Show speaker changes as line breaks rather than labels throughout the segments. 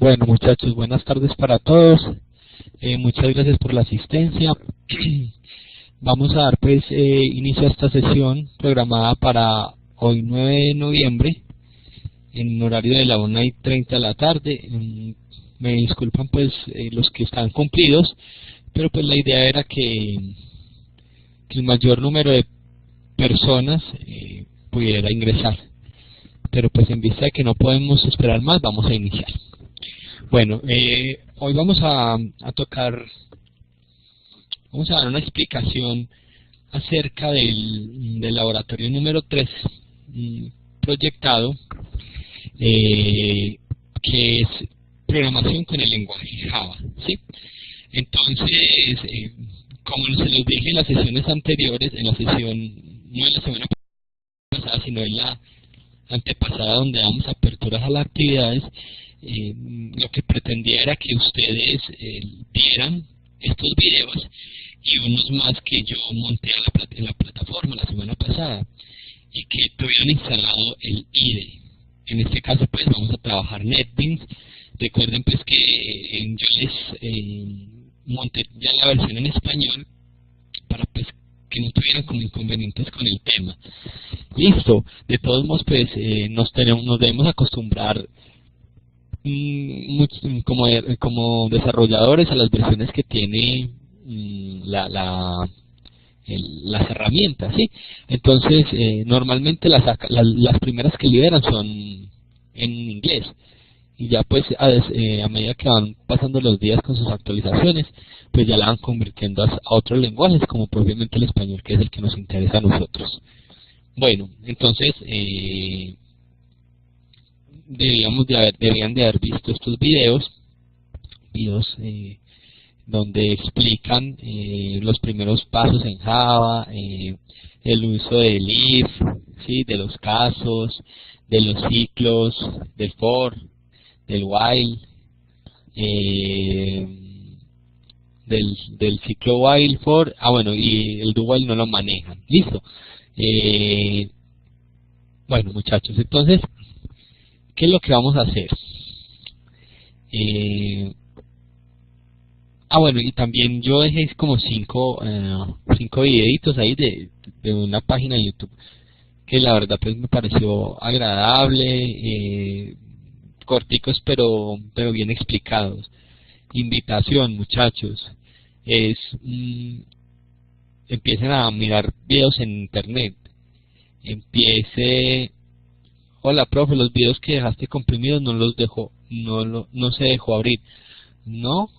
Bueno, muchachos, buenas tardes para todos. Muchas gracias por la asistencia. Vamos a dar pues inicio a esta sesión programada para hoy 9 de noviembre en horario de la 1:30 de la tarde. Me disculpan pues los que están cumplidos, pero pues la idea era que el mayor número de personas pudiera ingresar. Pero pues en vista de que no podemos esperar más, vamos a iniciar. Bueno, hoy vamos a dar una explicación acerca del laboratorio número 3 proyectado, que es programación con el lenguaje Java, ¿sí? Entonces, como se los dije en las sesiones anteriores, en la sesión, no en la semana pasada, sino en la antepasada, donde damos aperturas a las actividades, lo que pretendía era que ustedes vieran estos videos y unos más que yo monté en la plataforma la semana pasada, y que tuvieran instalado el IDE. En este caso pues vamos a trabajar NetBeans. Recuerden pues que yo les monté ya la versión en español para pues que no tuvieran como inconvenientes con el tema. Listo. De todos modos pues nos debemos acostumbrar como desarrolladores a las versiones que tiene las herramientas, ¿sí? Entonces normalmente las primeras que liberan son en inglés, y ya pues a medida que van pasando los días con sus actualizaciones, pues ya la van convirtiendo a otros lenguajes, como propiamente el español, que es el que nos interesa a nosotros. Bueno, entonces deberían de haber visto estos videos donde explican los primeros pasos en Java, el uso del if, ¿sí? De los casos, de los ciclos, del for, del while, del ciclo while, for, bueno, y el do while no lo manejan. Listo. Bueno, muchachos, entonces, ¿qué es lo que vamos a hacer? Bueno, y también yo dejé como cinco videitos ahí de una página de YouTube que la verdad pues me pareció agradable, corticos pero bien explicados. Invitación, muchachos, es empiecen a mirar videos en internet. Hola profe, los videos que dejaste comprimidos no se dejó abrir. ¿No?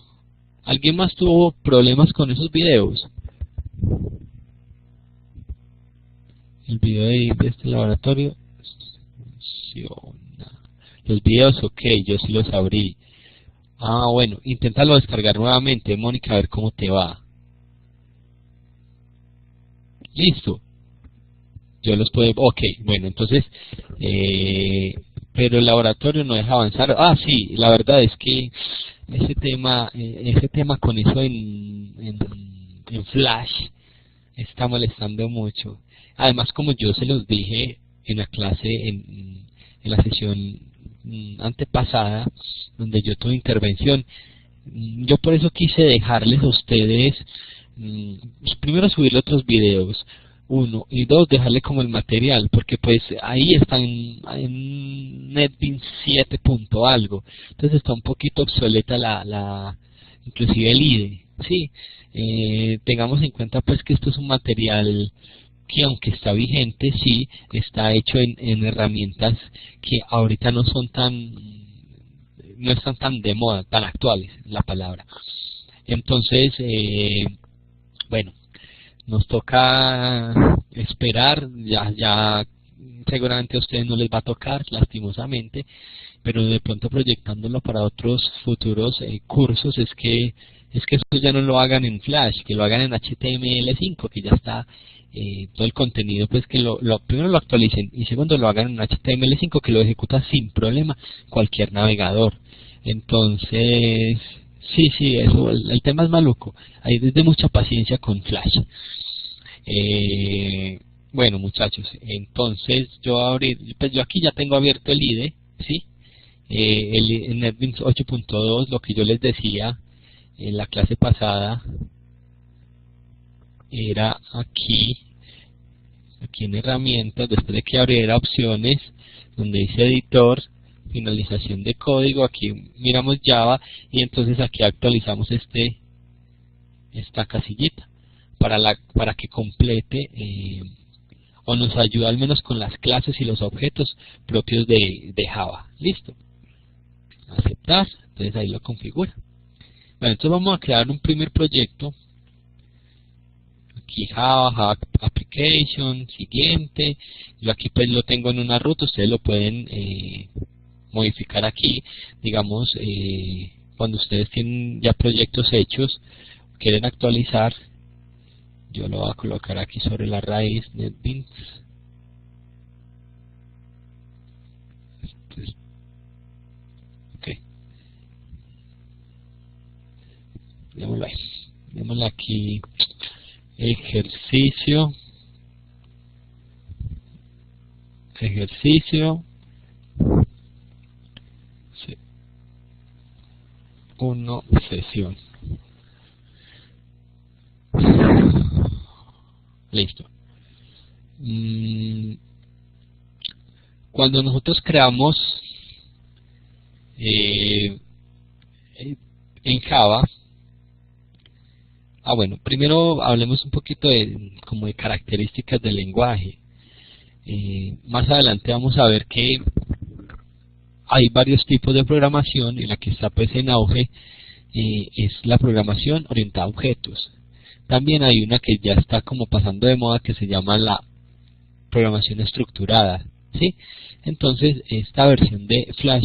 ¿Alguien más tuvo problemas con esos videos? El video de este laboratorio funciona. Los videos, ok, yo sí los abrí. Bueno, inténtalo descargar nuevamente, Mónica, a ver cómo te va. Listo. Yo los puedo... Ok, bueno, entonces... pero el laboratorio no deja avanzar. Sí, la verdad es que ese tema con eso en Flash está molestando mucho. Además, como yo se los dije en la clase, en la sesión antepasada, donde yo tuve intervención, yo por eso quise dejarles a ustedes, primero subirle otros videos, uno, y dos, dejarle como el material, porque pues ahí está en NetBeans 7 punto algo, entonces está un poquito obsoleta inclusive el IDE, ¿sí? Tengamos en cuenta pues que esto es un material que, aunque está vigente, sí, está hecho en herramientas que ahorita no están tan de moda, tan actuales, la palabra. Entonces, bueno, nos toca esperar, ya seguramente a ustedes no les va a tocar, lastimosamente, pero de pronto proyectándolo para otros futuros cursos, es que esto ya no lo hagan en Flash, que lo hagan en HTML5, que ya está todo el contenido, pues que primero lo actualicen, y segundo lo hagan en HTML5, que lo ejecuta sin problema cualquier navegador. Entonces, sí, eso, el tema es maluco, hay desde mucha paciencia con Flash. Bueno, muchachos, entonces yo aquí ya tengo abierto el IDE, ¿sí? en NetBeans 8.2, lo que yo les decía en la clase pasada, era aquí en herramientas, después de que abriera opciones, donde dice editor, finalización de código, aquí miramos Java y entonces aquí actualizamos esta casillita para que complete o nos ayude al menos con las clases y los objetos propios de Java. Listo. Aceptar, entonces ahí lo configura. Bueno, entonces vamos a crear un primer proyecto. Aquí Java Application, siguiente. Yo aquí pues lo tengo en una ruta, ustedes lo pueden modificar aquí. Digamos, cuando ustedes tienen ya proyectos hechos, quieren actualizar, yo lo voy a colocar aquí sobre la raíz NetBeans. Ok. Démoslo ahí. Démosle aquí ejercicio. Sí. 1 sesión. Listo. Cuando nosotros creamos en Java, bueno, primero hablemos un poquito como de características del lenguaje. Más adelante vamos a ver que hay varios tipos de programación y la que está pues en auge es la programación orientada a objetos. También hay una que ya está como pasando de moda que se llama la programación estructurada, ¿sí? Entonces esta versión de Flash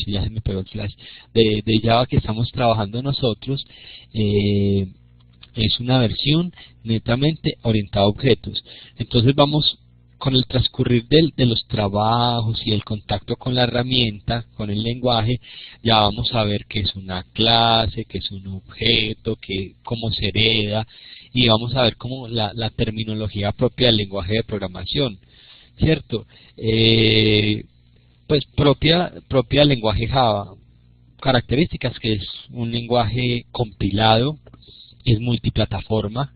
ya se me pegó el Flash, de Java que estamos trabajando nosotros, es una versión netamente orientada a objetos. Entonces vamos con el transcurrir de los trabajos y el contacto con la herramienta, con el lenguaje, ya vamos a ver qué es una clase, qué es un objeto, cómo se hereda, y vamos a ver cómo la terminología propia del lenguaje de programación, ¿cierto? Pues propia del lenguaje Java, características que es un lenguaje compilado, es multiplataforma,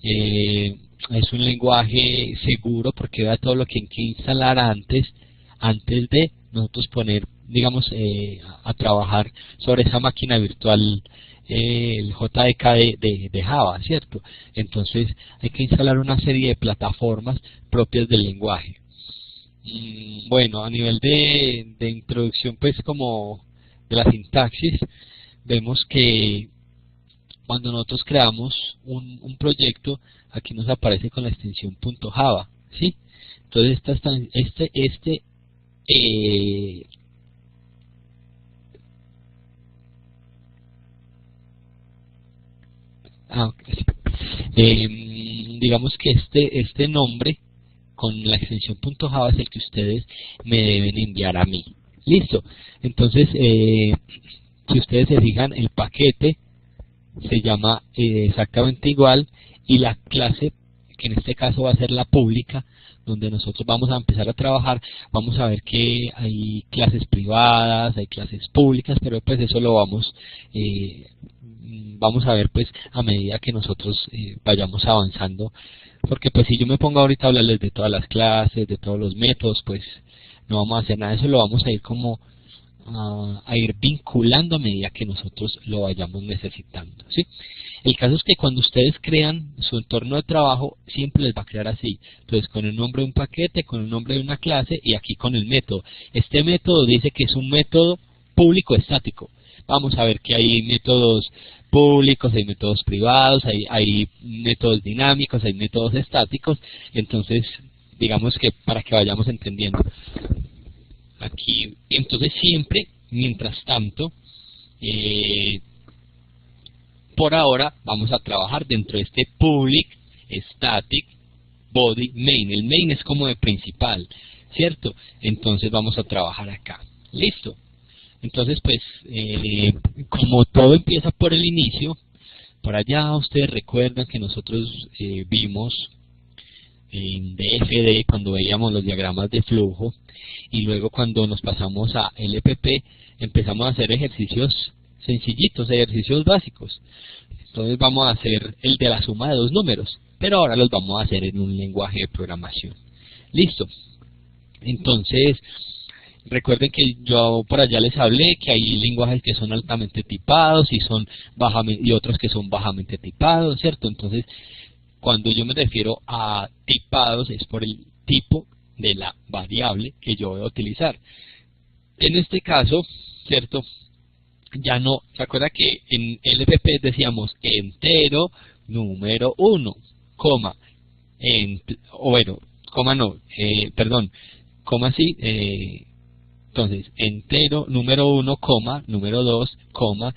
es un lenguaje seguro porque da todo lo que hay que instalar antes de nosotros poner, digamos, a trabajar sobre esa máquina virtual, el JDK de Java, ¿cierto? Entonces hay que instalar una serie de plataformas propias del lenguaje. Bueno, a nivel de introducción, pues como de la sintaxis, vemos que cuando nosotros creamos un proyecto, aquí nos aparece con la extensión .java, ¿sí? Entonces digamos que este nombre con la extensión .java es el que ustedes me deben enviar a mí. Listo. Entonces, si ustedes se fijan, el paquete se llama exactamente igual, y la clase, que en este caso va a ser la pública, donde nosotros vamos a empezar a trabajar, vamos a ver que hay clases privadas, hay clases públicas, pero pues eso lo vamos a ver pues a medida que nosotros vayamos avanzando, porque pues si yo me pongo ahorita a hablarles de todas las clases, de todos los métodos, pues no vamos a hacer nada. Eso lo vamos a ir como a ir vinculando a medida que nosotros lo vayamos necesitando, ¿sí? El caso es que cuando ustedes crean su entorno de trabajo, siempre les va a crear así. Entonces, con el nombre de un paquete, con el nombre de una clase y aquí con el método. Este método dice que es un método público estático. Vamos a ver que hay métodos públicos, hay métodos privados, hay métodos dinámicos, hay métodos estáticos. Entonces, digamos que para que vayamos entendiendo. Aquí, entonces siempre, mientras tanto, por ahora vamos a trabajar dentro de este public, static, body, main. El main es como de principal, ¿cierto? Entonces vamos a trabajar acá. Listo. Entonces pues, como todo empieza por el inicio, por allá ustedes recuerdan que nosotros vimos en DFD cuando veíamos los diagramas de flujo, y luego cuando nos pasamos a LPP empezamos a hacer ejercicios sencillitos, ejercicios básicos. Entonces vamos a hacer el de la suma de dos números, pero ahora los vamos a hacer en un lenguaje de programación. Listo. Entonces, recuerden que yo por allá les hablé que hay lenguajes que son altamente tipados y otros que son bajamente tipados, ¿cierto? Entonces, cuando yo me refiero a tipados es por el tipo de la variable que yo voy a utilizar. En este caso, ¿cierto? Ya no, ¿se acuerda que en LPP decíamos entero número 1, coma, coma sí, entonces entero número 1, coma, número 2, coma,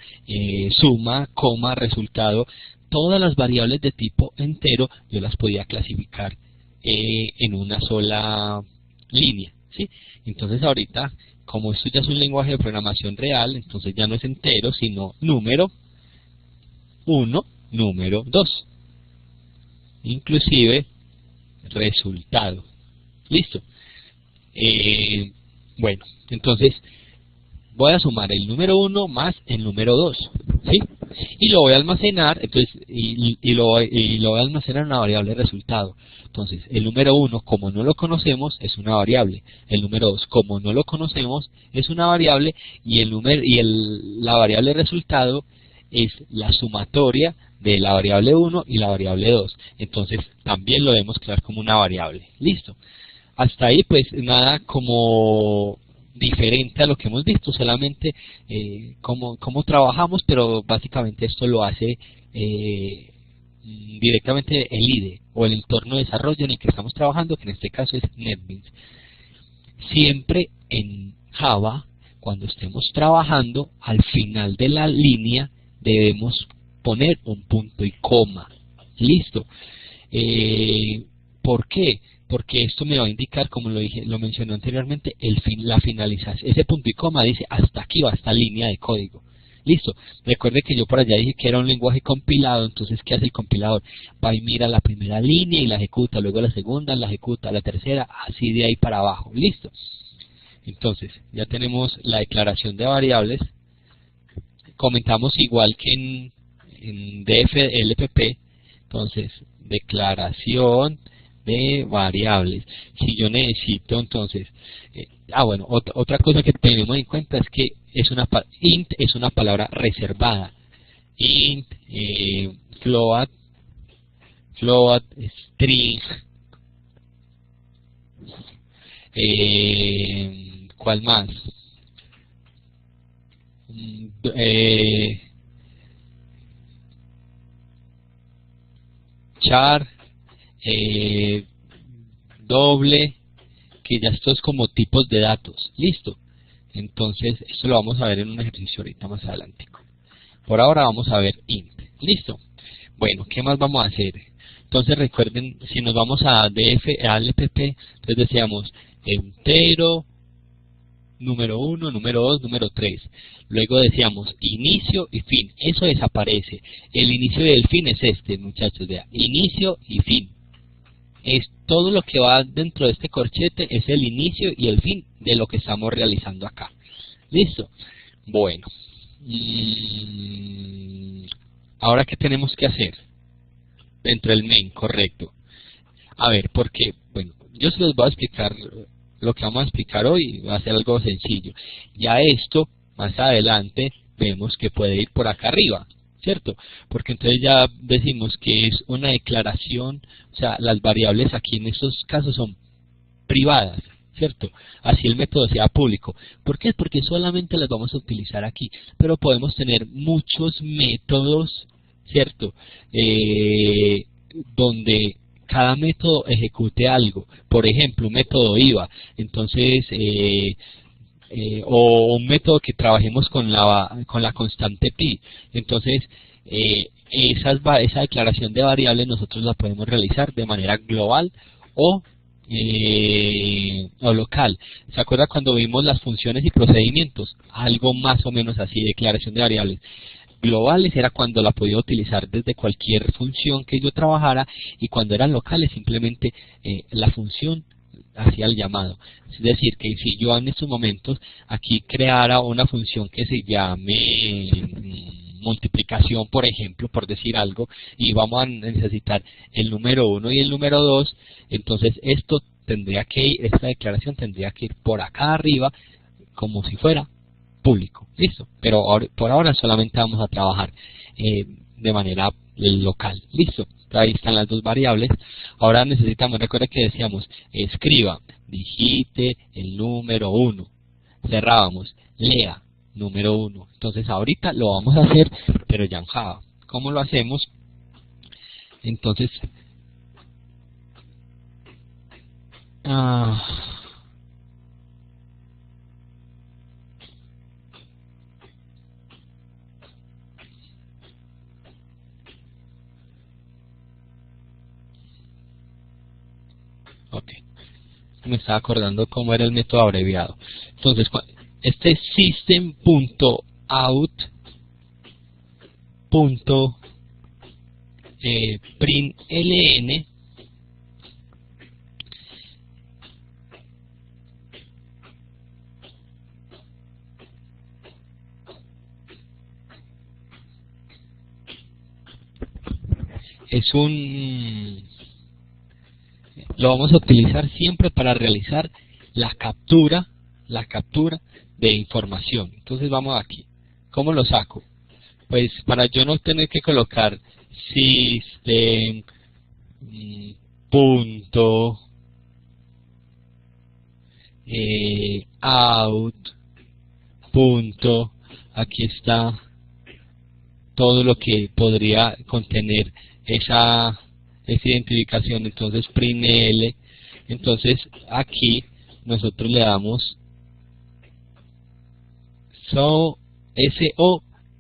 suma, coma, resultado. Todas las variables de tipo entero yo las podía clasificar en una sola línea, ¿sí? Entonces ahorita, como esto ya es un lenguaje de programación real, entonces ya no es entero, sino número 1, número 2, inclusive resultado. Listo. Bueno, entonces voy a sumar el número 1 más el número 2, ¿sí? Y lo voy a almacenar, entonces, y lo voy a almacenar en una variable variable. Entonces, el número 1, como no lo conocemos, es una variable. El número 2, como no lo conocemos, es una variable. Y la variable resultado es la sumatoria de la variable 1 y la variable 2. Entonces, también lo debemos crear como una variable. Listo. Hasta ahí, pues, nada como diferente a lo que hemos visto, solamente cómo trabajamos, pero básicamente esto lo hace directamente el IDE o el entorno de desarrollo en el que estamos trabajando, que en este caso es NetBeans. Siempre en Java, cuando estemos trabajando, al final de la línea debemos poner un punto y coma. Listo. ¿Por qué? Porque esto me va a indicar, como lo mencioné anteriormente, la finalización. Ese punto y coma dice hasta aquí va esta línea de código. Listo. Recuerde que yo por allá dije que era un lenguaje compilado, entonces ¿qué hace el compilador? Va y mira la primera línea y la ejecuta, luego la segunda, la ejecuta, la tercera, así de ahí para abajo. Listo. Entonces, ya tenemos la declaración de variables. Comentamos igual que en DFLPP, entonces, declaración de variables. Si yo necesito, entonces, bueno, otra cosa que tenemos en cuenta es que int es una palabra reservada. Int, float, string, ¿cuál más? Char, doble, que ya esto es como tipos de datos. Listo. Entonces esto lo vamos a ver en un ejercicio ahorita más adelante. Por ahora vamos a ver int. Listo. Bueno, ¿qué más vamos a hacer? Entonces recuerden, si nos vamos a LPP, entonces decíamos entero, número 1, número 2, número 3. Luego decíamos inicio y fin. Eso desaparece. El inicio y el fin es este, muchachos. Vea, inicio y fin. Es todo lo que va dentro de este corchete, es el inicio y el fin de lo que estamos realizando acá. ¿Listo? Bueno. Ahora, ¿qué tenemos que hacer? Dentro del main, correcto. A ver, porque, bueno, yo se los voy a explicar. Lo que vamos a explicar hoy va a ser algo sencillo. Ya esto, más adelante, vemos que puede ir por acá arriba, ¿cierto? Porque entonces ya decimos que es una declaración, o sea, las variables aquí en estos casos son privadas, ¿cierto? Así el método sea público. ¿Por qué? Porque solamente las vamos a utilizar aquí, pero podemos tener muchos métodos, ¿cierto? Donde cada método ejecute algo. Por ejemplo, un método IVA, entonces, o un método que trabajemos con la constante pi. Entonces, esa declaración de variables nosotros la podemos realizar de manera global o local. ¿Se acuerda cuando vimos las funciones y procedimientos? Algo más o menos así, declaración de variables. globales era cuando la podía utilizar desde cualquier función que yo trabajara, y cuando eran locales simplemente la función hacía el llamado. Es decir, que si yo en estos momentos aquí creara una función que se llame multiplicación, por ejemplo, por decir algo, y vamos a necesitar el número 1 y el número 2, entonces esta declaración tendría que ir por acá arriba como si fuera público. Listo, pero por ahora solamente vamos a trabajar de manera local. Listo, ahí están las dos variables. Ahora necesitamos, recuerda que decíamos, escriba, digite el número 1, cerrábamos, lea número 1. Entonces ahorita lo vamos a hacer, pero ya en Java. ¿Cómo lo hacemos? Entonces, ok, me estaba acordando cómo era el método abreviado. Entonces, este system.out.println lo vamos a utilizar siempre para realizar la captura de información. Entonces vamos aquí. ¿Cómo lo saco? Pues para yo no tener que colocar system punto out punto, aquí está todo lo que podría contener esa identificación. Entonces println, entonces aquí nosotros le damos SO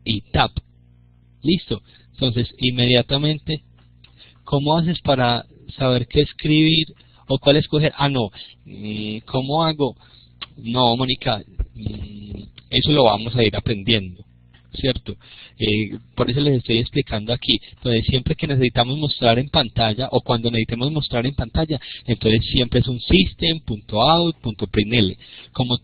y tab. Listo. Entonces inmediatamente, ¿cómo haces para saber qué escribir o cuál escoger? No, ¿cómo hago? No, Mónica, eso lo vamos a ir aprendiendo, ¿cierto? Por eso les estoy explicando aquí. Entonces siempre que necesitamos mostrar en pantalla, o cuando necesitemos mostrar en pantalla, entonces siempre es un system.out.println, como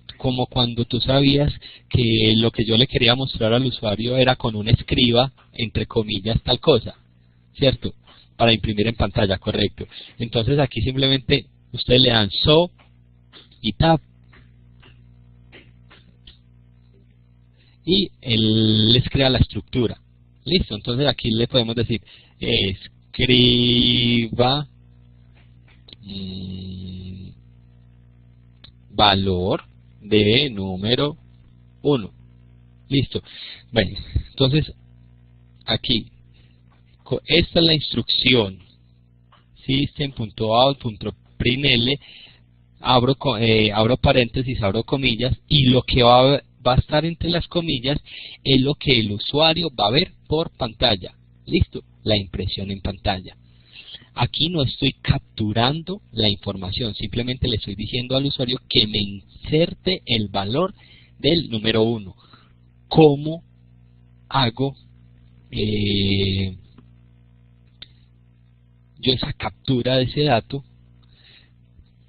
cuando tú sabías que lo que yo le quería mostrar al usuario era con un escriba, entre comillas, tal cosa, ¿cierto? Para imprimir en pantalla, correcto. Entonces aquí simplemente ustedes le dan SO y tab, y él les crea la estructura. Listo, entonces aquí le podemos decir escriba valor de número 1. Listo. Bueno, entonces aquí esta es la instrucción system.out.println, abro paréntesis, abro comillas, y lo que va a estar entre las comillas es lo que el usuario va a ver por pantalla. Listo, la impresión en pantalla. Aquí no estoy capturando la información, simplemente le estoy diciendo al usuario que me inserte el valor del número 1. ¿Cómo hago yo esa captura de ese dato?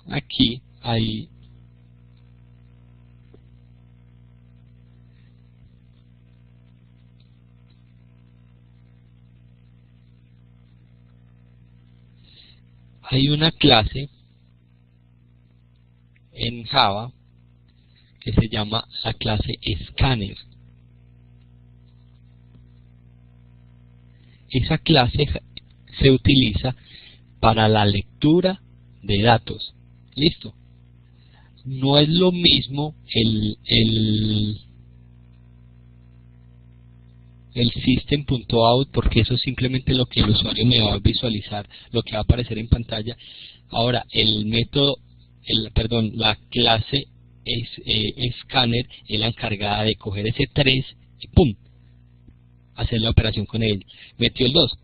Aquí hay una clase en Java que se llama la clase Scanner. Esa clase se utiliza para la lectura de datos. Listo. No es lo mismo el system.out, porque eso es simplemente lo que el usuario me va a visualizar, lo que va a aparecer en pantalla. Ahora el método, la clase Scanner es la encargada de coger ese 3 y ¡pum!, hacer la operación con él. Metió el 2,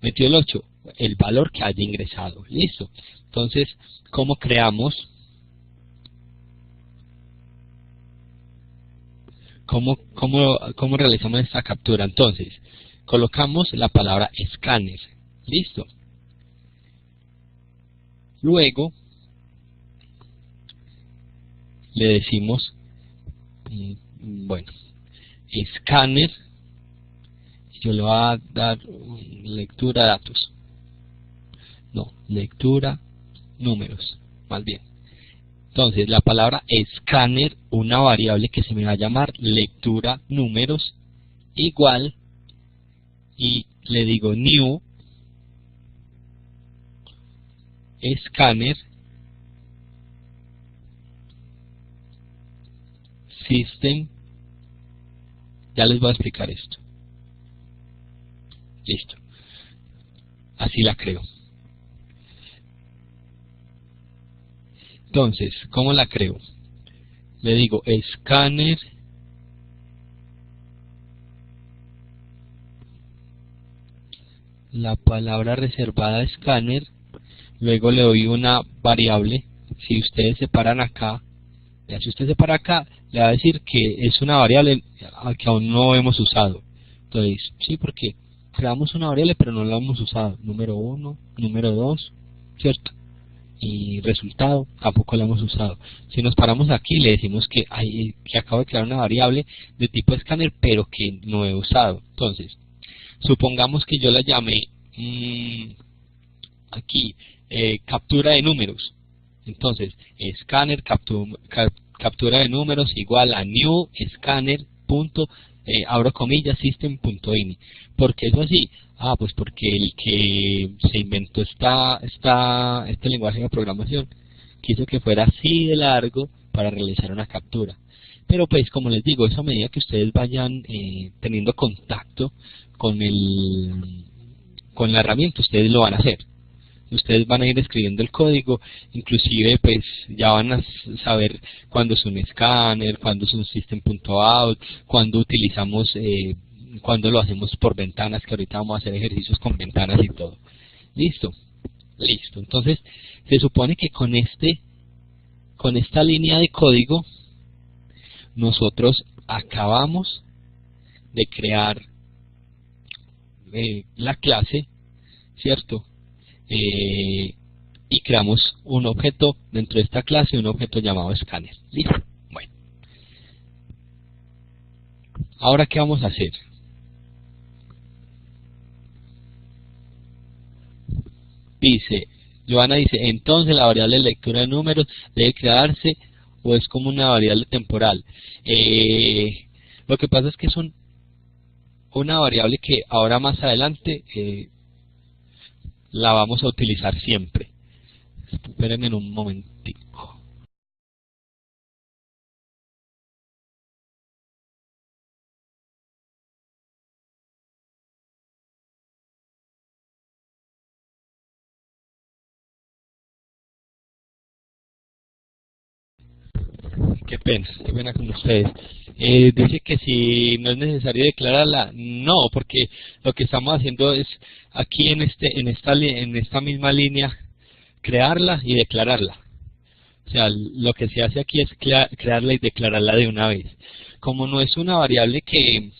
metió el 8, el valor que haya ingresado. Listo. Entonces, ¿cómo creamos ¿Cómo realizamos esta captura? Entonces, colocamos la palabra escáner. Listo. Luego, le decimos, bueno, escáner, yo le voy a dar lectura datos. No, lectura números, más bien. Entonces, la palabra escáner, una variable que se me va a llamar lectura números, igual, y le digo new escáner system. Ya les voy a explicar esto. Listo. Así la creo. Entonces, ¿cómo la creo? Le digo escáner la palabra reservada escáner, luego le doy una variable. Si ustedes separan acá, si usted separa acá, le va a decir que es una variable que aún no hemos usado. Entonces, sí, porque creamos una variable pero no la hemos usado. Número 1, número 2, ¿cierto? Y resultado tampoco la hemos usado. Si nos paramos aquí, le decimos que acabo de crear una variable de tipo escáner pero que no he usado. Entonces, supongamos que yo la llamé aquí captura de números. Entonces, escáner captura de números igual a new escáner punto abro comillas system.ini. ¿Por qué es así? Pues porque el que se inventó este lenguaje de programación quiso que fuera así de largo para realizar una captura. Pero pues, como les digo, eso a medida que ustedes vayan teniendo contacto con la herramienta, ustedes lo van a hacer. Ustedes van a ir escribiendo el código, inclusive pues ya van a saber cuándo es un escáner, cuándo es un system.out, cuándo utilizamos, cuándo lo hacemos por ventanas, que ahorita vamos a hacer ejercicios con ventanas y todo. Listo, listo. Entonces se supone que con esta línea de código nosotros acabamos de crear la clase, ¿cierto? Y creamos un objeto dentro de esta clase, un objeto llamado escáner. ¿Listo? Bueno. Ahora, ¿qué vamos a hacer? Joana dice, entonces la variable de lectura de números debe crearse o es como una variable temporal. Lo que pasa es que es una variable que ahora más adelante la vamos a utilizar siempre. Espérenme un momentico. Qué pena con ustedes. Dice que si no es necesario declararla, no, porque lo que estamos haciendo es aquí en esta misma línea crearla y declararla. O sea, lo que se hace aquí es crearla y declararla de una vez. Como no es una variable que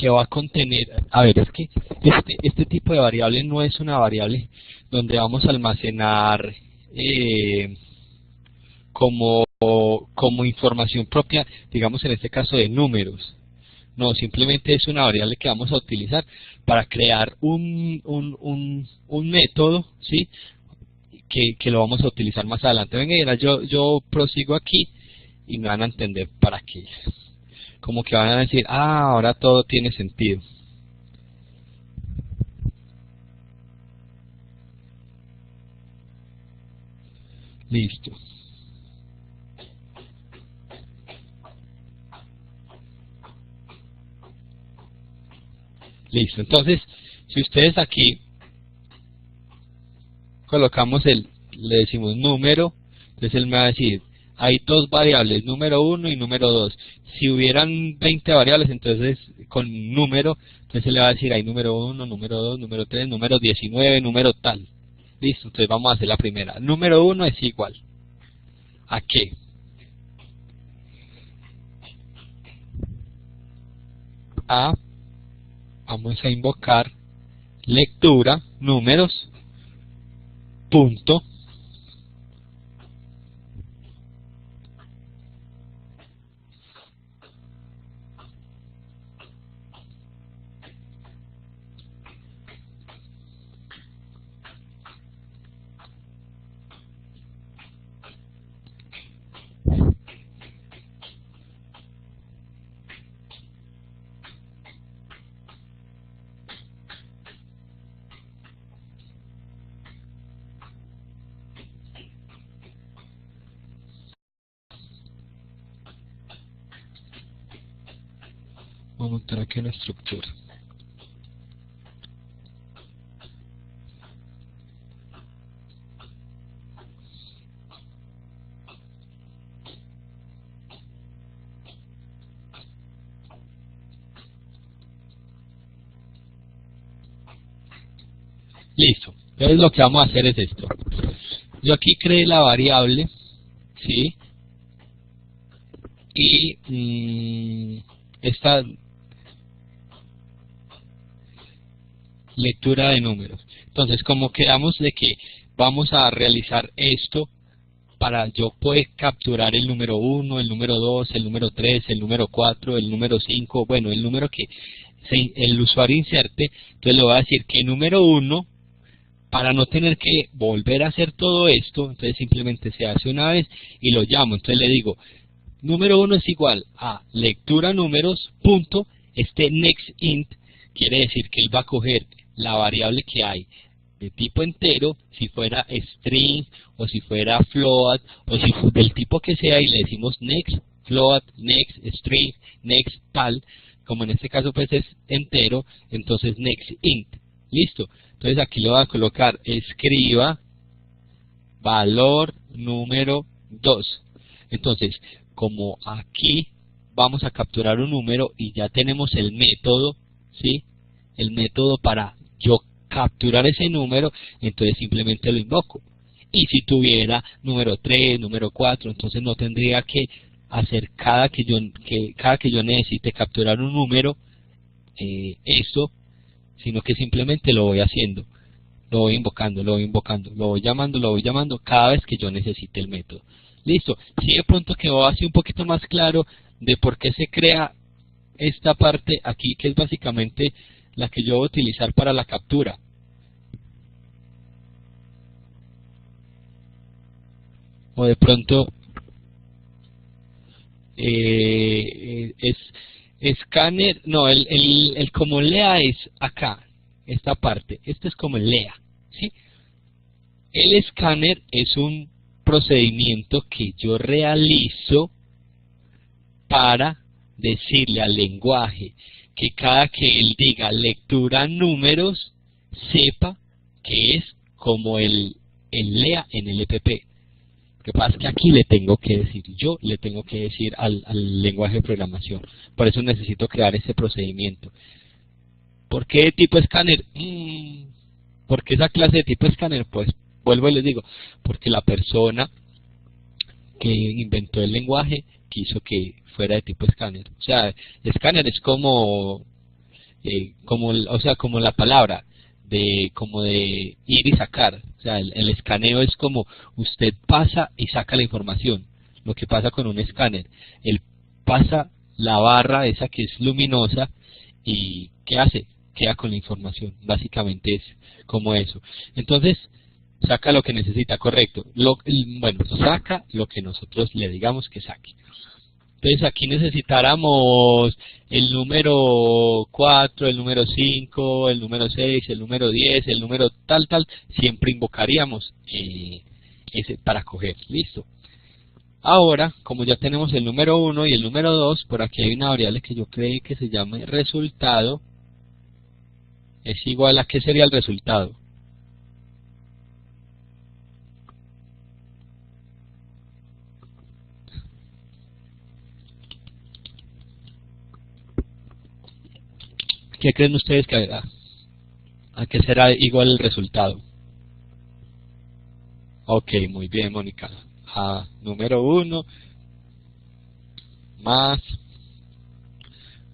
va a contener, a ver, es que este tipo de variable no es una variable donde vamos a almacenar como información propia, digamos en este caso de números. No, simplemente es una variable que vamos a utilizar para crear un método, ¿sí? Que lo vamos a utilizar más adelante. Venga, yo prosigo aquí y me van a entender para qué. Como que van a decir, ahora todo tiene sentido. Listo. Listo, entonces, si ustedes aquí colocamos le decimos número, entonces él me va a decir, hay dos variables, número 1 y número 2. Si hubieran 20 variables, entonces con número, entonces le va a decir, hay número 1, número 2, número 3, número 19, número tal. Listo, entonces vamos a hacer la primera. Número 1 es igual. ¿A qué? vamos a invocar lectura números punto vamos a montar aquí una estructura. Listo. Entonces lo que vamos a hacer es esto. Yo aquí creé la variable, ¿sí? Y esta lectura de números. Entonces, como quedamos de que vamos a realizar esto para yo poder capturar el número 1, el número 2, el número 3, el número 4, el número 5, bueno, el número que el usuario inserte, entonces le voy a decir que número 1, para no tener que volver a hacer todo esto, entonces simplemente se hace una vez y lo llamo. Entonces le digo, número 1 es igual a lectura números punto, next int, quiere decir que él va a coger la variable que hay de tipo entero, si fuera string o si fuera float o si del tipo que sea, y le decimos next float, next string, next tal, como en este caso pues es entero, entonces next int. Listo. Entonces aquí le voy a colocar escriba valor número 2. Entonces, como aquí vamos a capturar un número y ya tenemos el método, ¿sí? El método para yo capturar ese número, entonces simplemente lo invoco. Y si tuviera número 3, número 4, entonces no tendría que hacer cada que yo necesite capturar un número, eso, sino que simplemente lo voy haciendo, lo voy invocando, lo voy llamando cada vez que yo necesite el método. Listo. Si de pronto quedó así un poquito más claro de por qué se crea esta parte aquí, que es básicamente la que yo voy a utilizar para la captura. O de pronto es escáner, no, el como lea es acá, esta parte, este es como el lea, ¿sí? El escáner es un procedimiento que yo realizo para decirle al lenguaje que cada que él diga lectura números, sepa que es como el lea en el EPP. Lo que pasa es que aquí le tengo que decir, yo le tengo que decir al lenguaje de programación. Por eso necesito crear ese procedimiento. ¿Por qué tipo escáner? ¿Por qué esa clase de tipo escáner? Pues vuelvo y les digo, porque la persona que inventó el lenguaje quiso que fuera de tipo escáner. O sea, escáner es como como la palabra como de ir y sacar. O sea, el escaneo es como usted pasa y saca la información. Lo que pasa con un escáner, él pasa la barra esa que es luminosa y ¿qué hace? Queda con la información. Básicamente es como eso. Entonces, saca lo que necesita, correcto. Bueno, saca lo que nosotros le digamos que saque. Entonces aquí necesitáramos el número 4, el número 5, el número 6, el número 10, el número tal, siempre invocaríamos ese para coger. Listo. Ahora, como ya tenemos el número 1 y el número 2, por aquí hay una variable que yo creí que se llame resultado. Es igual a ¿qué sería el resultado? ¿Qué creen ustedes que a qué será igual el resultado? Ok, muy bien, Mónica. A número 1 más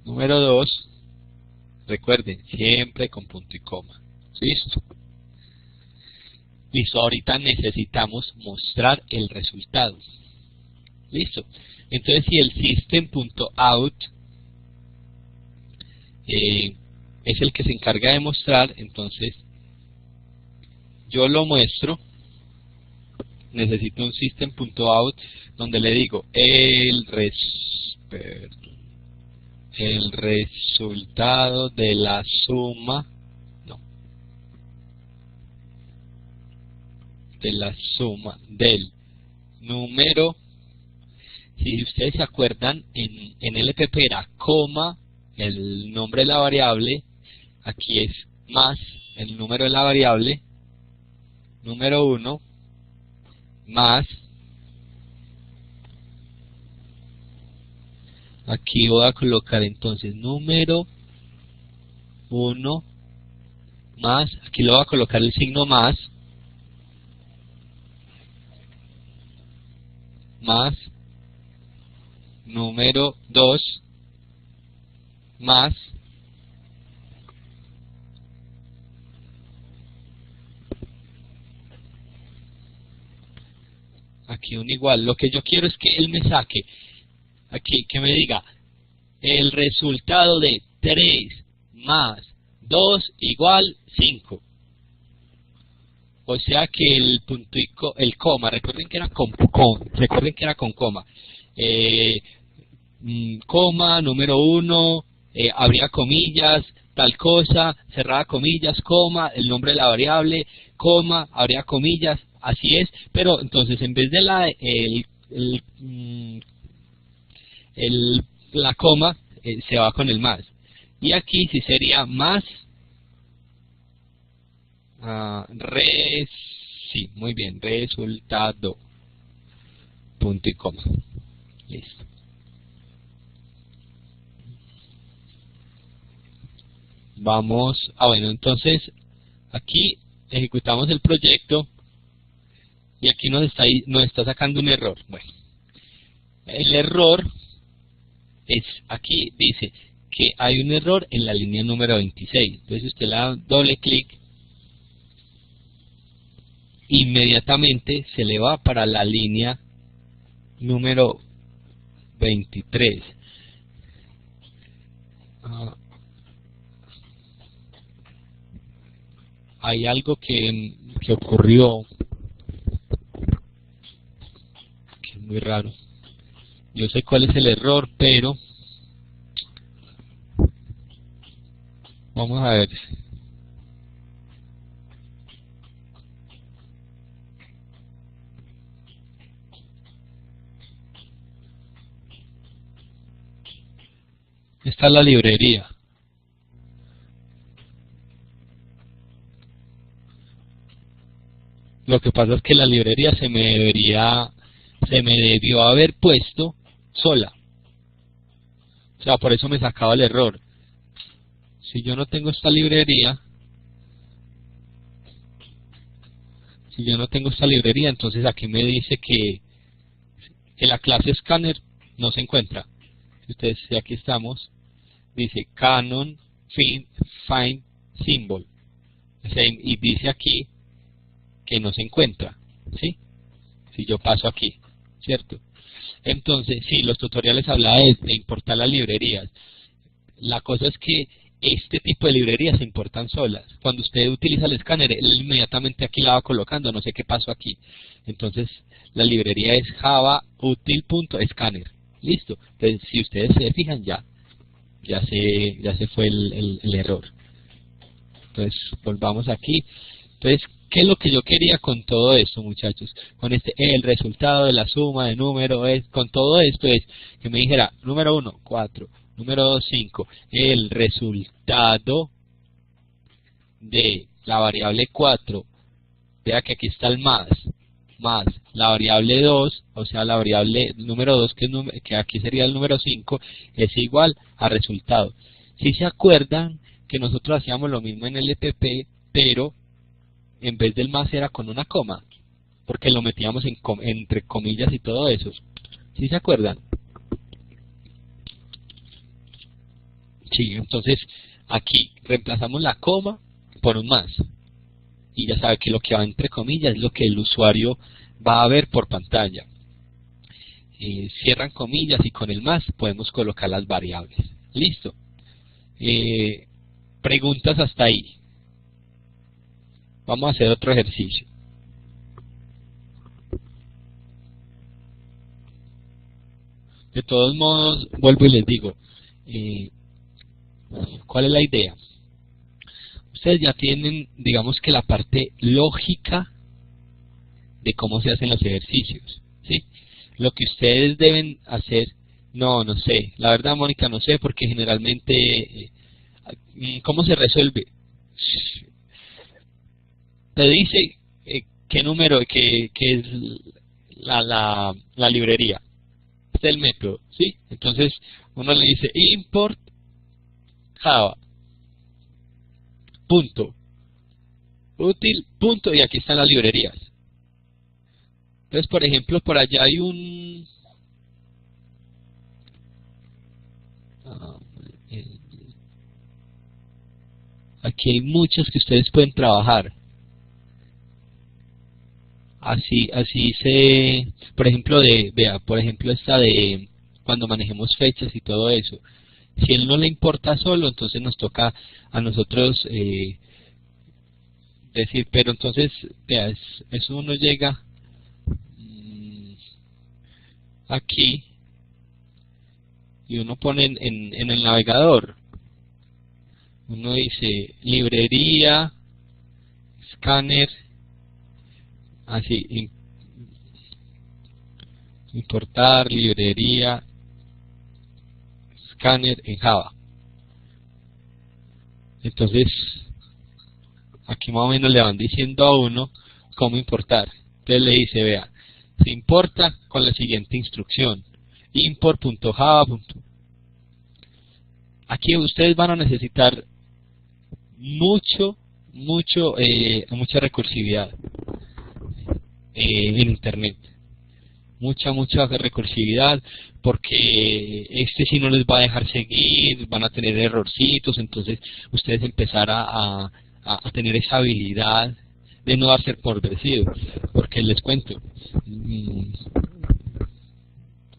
número 2 Recuerden, siempre con punto y coma. ¿Listo? Listo, ahorita necesitamos mostrar el resultado. Listo. Entonces, si el system.out es el que se encarga de mostrar, entonces yo lo muestro. Necesito un system.out donde le digo el resultado de la suma, del número. Si ustedes se acuerdan, en LPP era coma, el nombre de la variable, aquí es más el número de la variable, número 1, más, aquí voy a colocar entonces número 1, más, aquí lo voy a colocar el signo más número 2 más aquí un igual. Lo que yo quiero es que él me saque aquí, que me diga el resultado de 3 más 2 igual 5. O sea que el punto y el coma, recuerden que era con coma. Coma, número 1, abría comillas, tal cosa, cerrada comillas, coma, el nombre de la variable, coma, abría comillas, así es, pero entonces en vez de la coma, se va con el más. Y aquí sí sería más, sí, muy bien, resultado, punto y coma. Listo. Vamos, bueno, entonces aquí ejecutamos el proyecto y aquí nos está sacando un error. Bueno, el error es, aquí dice que hay un error en la línea número 26. Entonces usted le da doble clic, inmediatamente se le va para la línea número 23. Hay algo que ocurrió que es muy raro. Yo sé cuál es el error, pero vamos a ver. Esta es la librería. Lo que pasa es que la librería se me debió haber puesto sola. O sea, por eso me sacaba el error. Si yo no tengo esta librería, entonces aquí me dice que en la clase scanner no se encuentra. Si ustedes, si aquí estamos, dice canon find symbol. Y dice aquí que no se encuentra, ¿sí? Si yo paso aquí, ¿cierto? Entonces, sí, los tutoriales hablan de importar las librerías. La cosa es que este tipo de librerías se importan solas. Cuando usted utiliza el escáner, él inmediatamente aquí la va colocando, no sé qué pasó aquí. Entonces, la librería es java util.scanner. Listo. Entonces, si ustedes se fijan, ya se fue el error. Entonces, volvamos aquí. Entonces, ¿qué es lo que yo quería con todo esto, muchachos? Con el resultado de la suma de números, con todo esto es que me dijera, número 1, 4, número 2, 5, el resultado de la variable 4, vea que aquí está el más la variable 2, o sea, la variable número 2, que aquí sería el número 5, es igual a resultado. Si se acuerdan que nosotros hacíamos lo mismo en LPP, pero en vez del más era con una coma, porque lo metíamos entre comillas y todo eso. ¿Sí se acuerdan? Sí, entonces Aquí reemplazamos la coma por un más. Y ya sabe que lo que va entre comillas es lo que el usuario va a ver por pantalla. Cierran comillas y con el más podemos colocar las variables. Listo. Preguntas hasta ahí. Vamos a hacer otro ejercicio. De todos modos, vuelvo y les digo, ¿cuál es la idea? Ustedes ya tienen, digamos que la parte lógica de cómo se hacen los ejercicios, ¿sí? Lo que ustedes deben hacer, no sé, la verdad, Mónica, no sé, porque generalmente, ¿cómo se resuelve? Te dice qué número, qué es la librería. Este es el método, ¿sí? Entonces, uno le dice import Java, punto, útil, punto, y aquí están las librerías. Entonces, por ejemplo, por allá hay un... aquí hay muchas que ustedes pueden trabajar. Así por ejemplo, vea, por ejemplo esta de cuando manejemos fechas y todo eso. Si él no le importa solo, entonces nos toca a nosotros decir, pero entonces, vea, eso uno llega aquí y uno pone en el navegador, uno dice librería, escáner, así, importar librería, escáner en Java. Entonces, aquí más o menos le van diciendo a uno cómo importar. Entonces le dice, vea, se importa con la siguiente instrucción, import.java. Aquí ustedes van a necesitar mucha recursividad en internet. Mucha recursividad, porque este sí no les va a dejar seguir, van a tener errorcitos, entonces ustedes empezar a tener esa habilidad de no darse por vencidos, porque les cuento,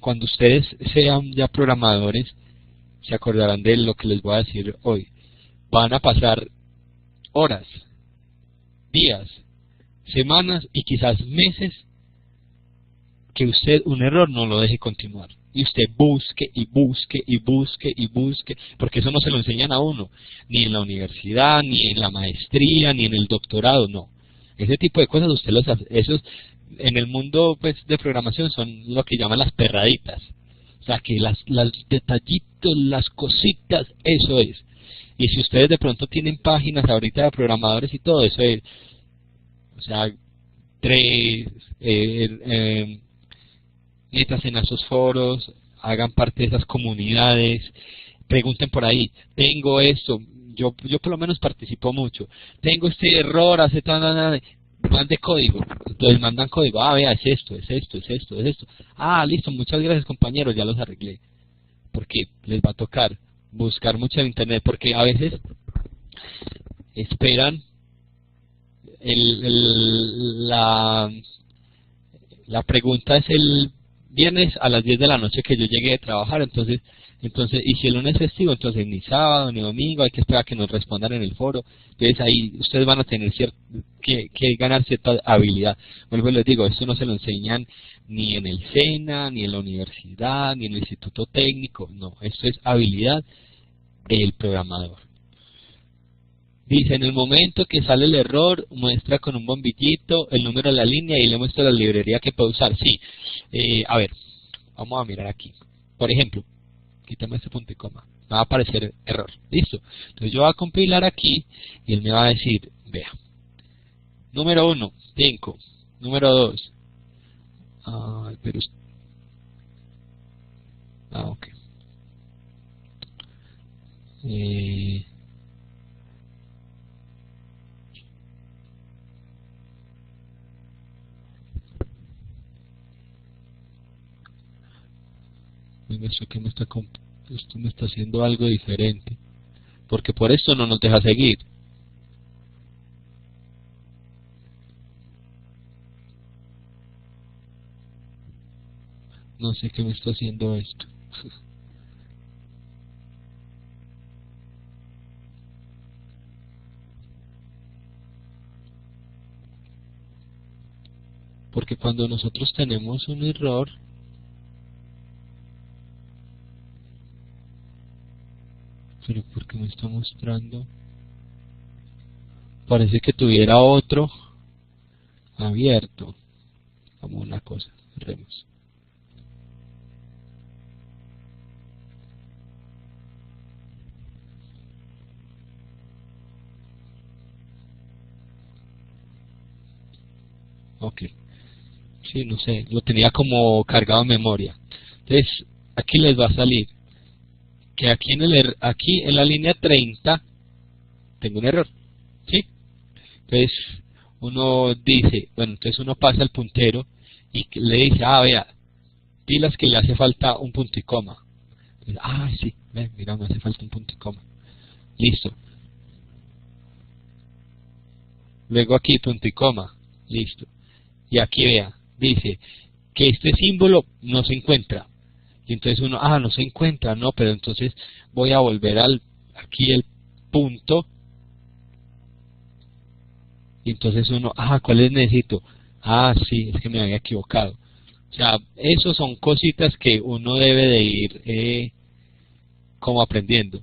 cuando ustedes sean ya programadores, se acordarán de lo que les voy a decir hoy. Van a pasar horas, días, semanas y quizás meses que usted un error no lo deje continuar. Y usted busque y busque y busque y busque, porque eso no se lo enseñan a uno, ni en la universidad, ni en la maestría, ni en el doctorado, no. Ese tipo de cosas usted los hace, esos en el mundo pues de programación son lo que llaman las perraditas. O sea que las detallitos, las cositas, eso es. Y si ustedes de pronto tienen páginas ahorita de programadores y todo eso es, o sea, metas en esos foros, hagan parte de esas comunidades, pregunten por ahí, tengo esto, yo por lo menos participo mucho, tengo este error, mande código, entonces mandan código, vea, es esto, listo, muchas gracias compañeros, ya los arreglé, porque les va a tocar buscar mucho en internet, porque a veces esperan la pregunta es el viernes a las 10 de la noche que yo llegué de trabajar, entonces, y si el lunes es festivo, entonces ni sábado ni domingo, hay que esperar a que nos respondan en el foro, entonces ahí ustedes van a tener que ganar cierta habilidad. Vuelvo y les digo, esto no se lo enseñan ni en el SENA, ni en la universidad, ni en el instituto técnico, no, esto es habilidad del programador. Dice, en el momento que sale el error, muestra con un bombillito el número de la línea y le muestra la librería que puede usar. Sí, a ver, vamos a mirar aquí. Por ejemplo, quítame este punto y coma. Me va a aparecer error. Listo. Entonces yo voy a compilar aquí y él me va a decir, vea, número 1, 5, número 2. Pero... ok. Esto me está haciendo algo diferente. porque por esto no nos deja seguir. No sé qué me está haciendo esto. Porque cuando nosotros tenemos un error, pero ¿por qué me está mostrando? Parece que tuviera otro abierto. Como una cosa, cerremos. Ok. Sí, no sé, lo tenía como cargado en memoria. Entonces, aquí les va a salir que aquí aquí en la línea 30 tengo un error, ¿sí? Entonces, uno dice, bueno, entonces uno pasa el puntero y le dice, vea, pilas que le hace falta un punto y coma. Entonces, sí, mira, me hace falta un punto y coma. Listo. Luego aquí punto y coma. Listo. Y aquí vea, dice que este símbolo no se encuentra. Y entonces uno, no se encuentra, no, pero entonces voy a volver aquí el punto. Y entonces uno, ¿cuáles necesito? Sí, es que me había equivocado. O sea, esos son cositas que uno debe de ir como aprendiendo,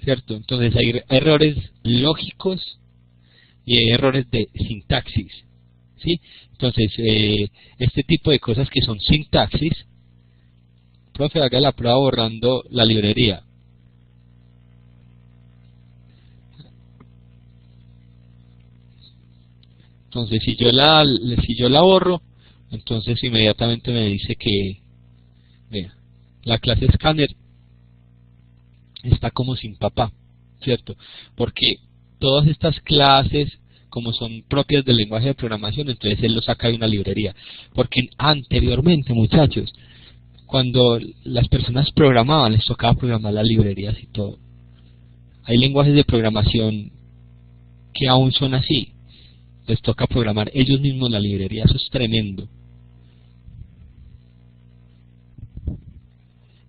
¿cierto? Entonces hay errores lógicos y hay errores de sintaxis, ¿sí? Entonces, este tipo de cosas que son sintaxis, profe, haga la prueba borrando la librería. Entonces, si yo la borro, entonces inmediatamente me dice que, vea, la clase Scanner está como sin papá, ¿cierto? Porque todas estas clases, como son propias del lenguaje de programación, entonces él lo saca de una librería. Porque anteriormente, muchachos, cuando las personas programaban, les tocaba programar las librerías y todo. Hay lenguajes de programación que aún son así. Les toca programar ellos mismos la librería. Eso es tremendo.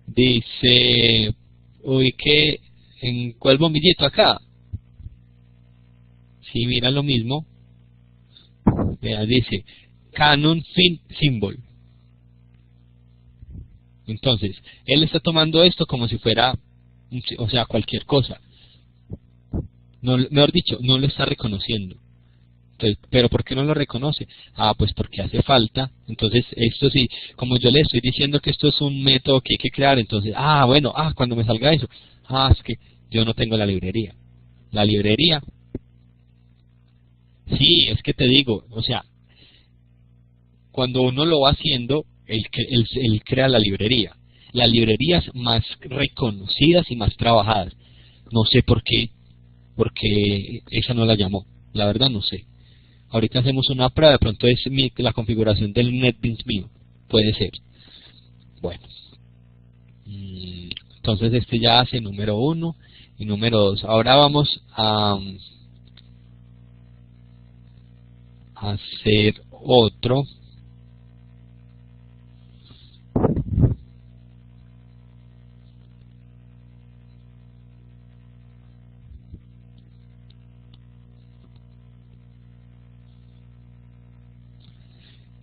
Dice, que ¿en cuál bombillito acá? Si mira lo mismo, vea, dice Canon Fin Symbol. Entonces, él está tomando esto como si fuera, o sea, cualquier cosa. No, mejor dicho, no lo está reconociendo. Entonces, ¿pero por qué no lo reconoce? Pues porque hace falta. Entonces, esto sí, como yo le estoy diciendo que esto es un método que hay que crear, entonces, bueno, cuando me salga eso, es que yo no tengo la librería. La librería, sí, es que te digo, o sea, cuando uno lo va haciendo, él crea la librería. Las librerías más reconocidas y más trabajadas. No sé por qué, porque esa no la llamó. La verdad no sé. Ahorita hacemos una prueba, de pronto es la configuración del NetBeans mío. Puede ser. Bueno. Entonces este ya hace número 1 y número 2. Ahora vamos a hacer otro.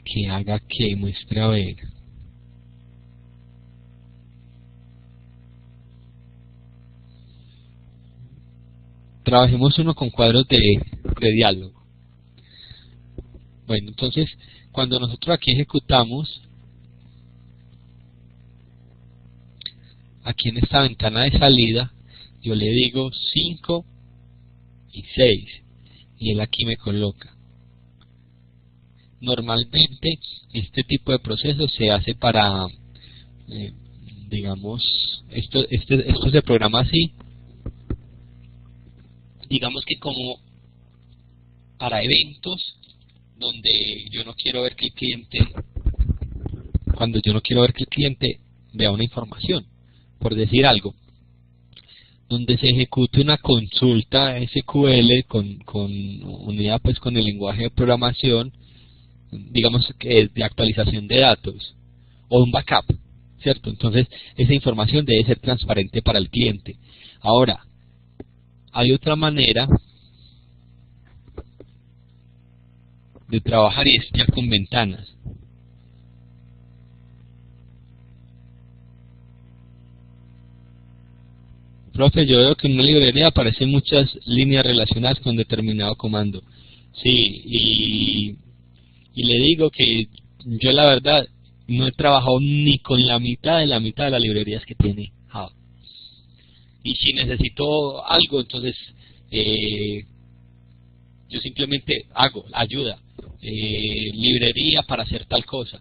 Que haga que muestre a ver. Trabajemos uno con cuadros de diálogo. Bueno, entonces, cuando nosotros aquí ejecutamos, aquí en esta ventana de salida, yo le digo 5 y 6, y él aquí me coloca. Normalmente, este tipo de proceso se hace para, digamos, esto se programa así, digamos que como para eventos donde yo no quiero ver que el cliente, cuando yo no quiero ver que el cliente vea una información, por decir algo. donde se ejecute una consulta SQL con unidad pues con el lenguaje de programación, digamos que es de actualización de datos o un backup, ¿cierto? Entonces esa información debe ser transparente para el cliente. Ahora, hay otra manera de trabajar y es ya con ventanas. Profe, yo veo que en una librería aparecen muchas líneas relacionadas con determinado comando. Sí, y le digo que yo la verdad no he trabajado ni con la mitad de las librerías que tiene Java. Y si necesito algo, entonces yo simplemente hago ayuda, librería para hacer tal cosa.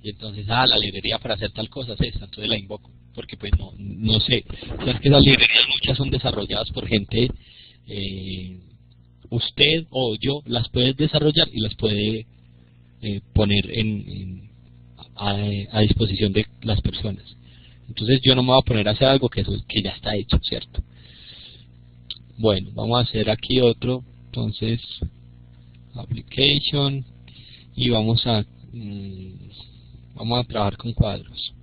Y entonces, la librería para hacer tal cosa es esta, entonces la invoco. Porque pues no sé, sabes que esas librerías muchas son desarrolladas por gente, usted o yo las puede desarrollar y las puede poner a disposición de las personas. Entonces yo no me voy a poner a hacer algo que ya está hecho, ¿cierto? Bueno, vamos a hacer aquí otro, entonces, application, y vamos a trabajar con cuadros,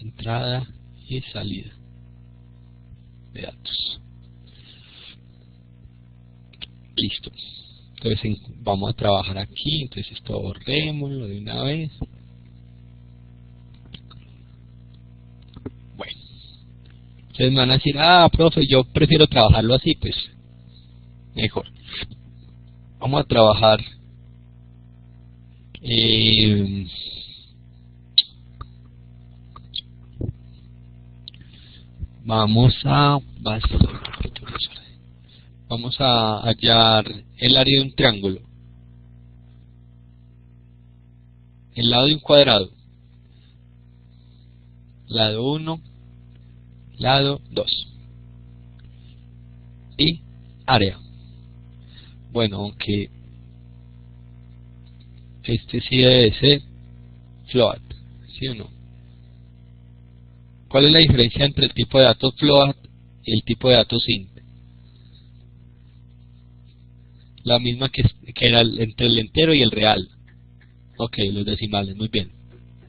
entrada y salida de datos. Listo. Entonces vamos a trabajar aquí, entonces esto borrémoslo de una vez. Bueno, entonces me van a decir, profe, yo prefiero trabajarlo así, pues mejor. Vamos a trabajar vamos a hallar el área de un triángulo, el lado de un cuadrado, lado 1, lado 2 y área. Bueno, aunque este sí debe ser float, ¿sí o no? ¿Cuál es la diferencia entre el tipo de datos float y el tipo de datos int? La misma que era entre el entero y el real. Ok, los decimales, muy bien.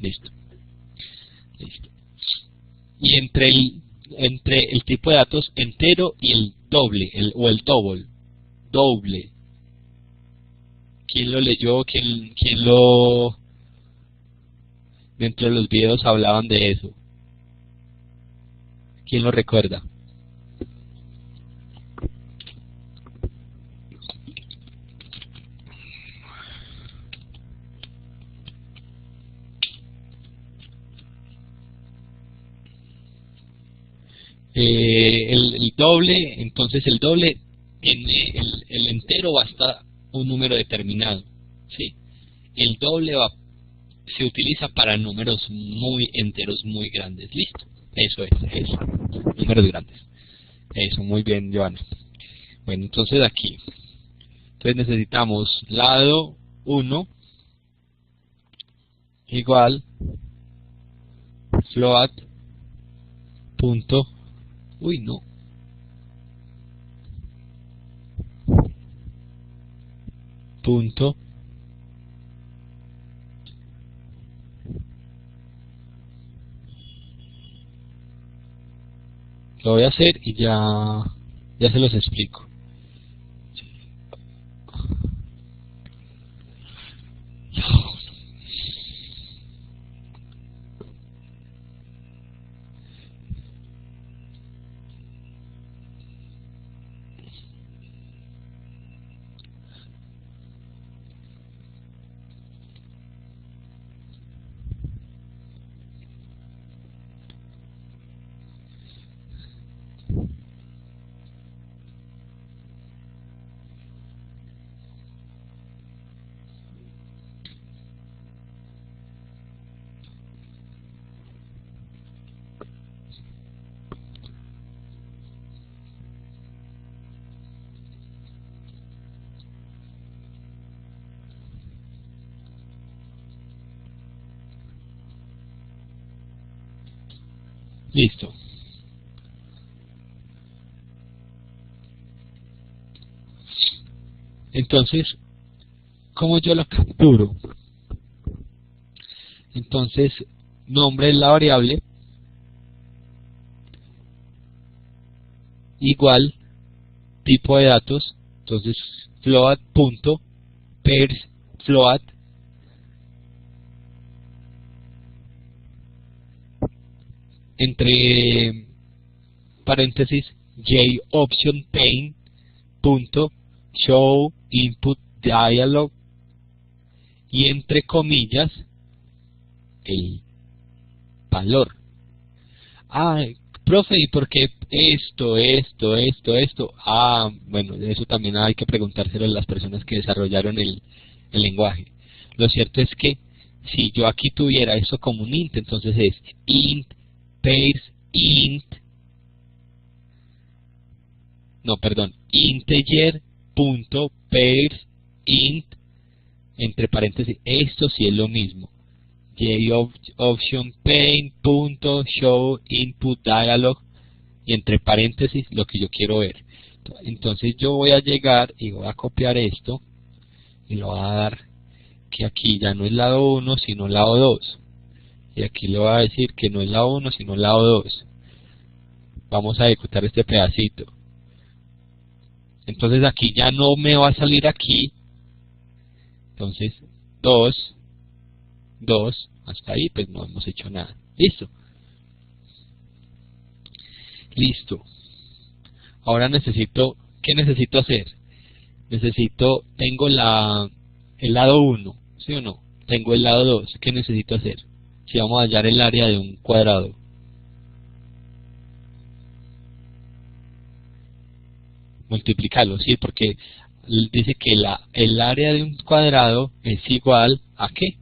Listo. Y entre el tipo de datos entero y el doble, o el doble. ¿Quién lo leyó? ¿Quién lo... Dentro de los videos hablaban de eso? ¿Quién lo recuerda? El doble, entonces el doble tiene el entero basta un número determinado, ¿sí? El doble se utiliza para números muy enteros, muy grandes, listo. Eso, números grandes. Eso, muy bien, Joana. Bueno, entonces aquí, entonces necesitamos lado 1 igual float punto, no, punto lo voy a hacer y ya se los explico. Listo. Entonces, ¿cómo yo lo capturo? Entonces, nombre es la variable, igual tipo de datos, entonces float.pairs float entre paréntesis jOptionPaint punto show input dialog y entre comillas el valor. Profe, ¿y por qué esto? Bueno, eso también hay que preguntárselo a las personas que desarrollaron el lenguaje. Lo cierto es que si yo aquí tuviera eso como un int, entonces es int pairs int, no, perdón, integer.pairs int, entre paréntesis, esto sí es lo mismo, jOptionPaint.show input dialog y entre paréntesis lo que yo quiero ver. Entonces yo voy a llegar y voy a copiar esto y lo voy a dar que aquí ya no es lado 1 sino lado 2 y aquí le voy a decir que no es lado 1 sino lado 2. Vamos a ejecutar este pedacito. Entonces aquí ya no me va a salir aquí, entonces 2, hasta ahí pues no hemos hecho nada. Listo. Ahora ¿qué necesito hacer? Tengo el lado 1, ¿sí o no? Tengo el lado 2, ¿qué necesito hacer? Si vamos a hallar el área de un cuadrado. Multiplicarlo, ¿sí? Porque dice que el área de un cuadrado es igual a ¿qué?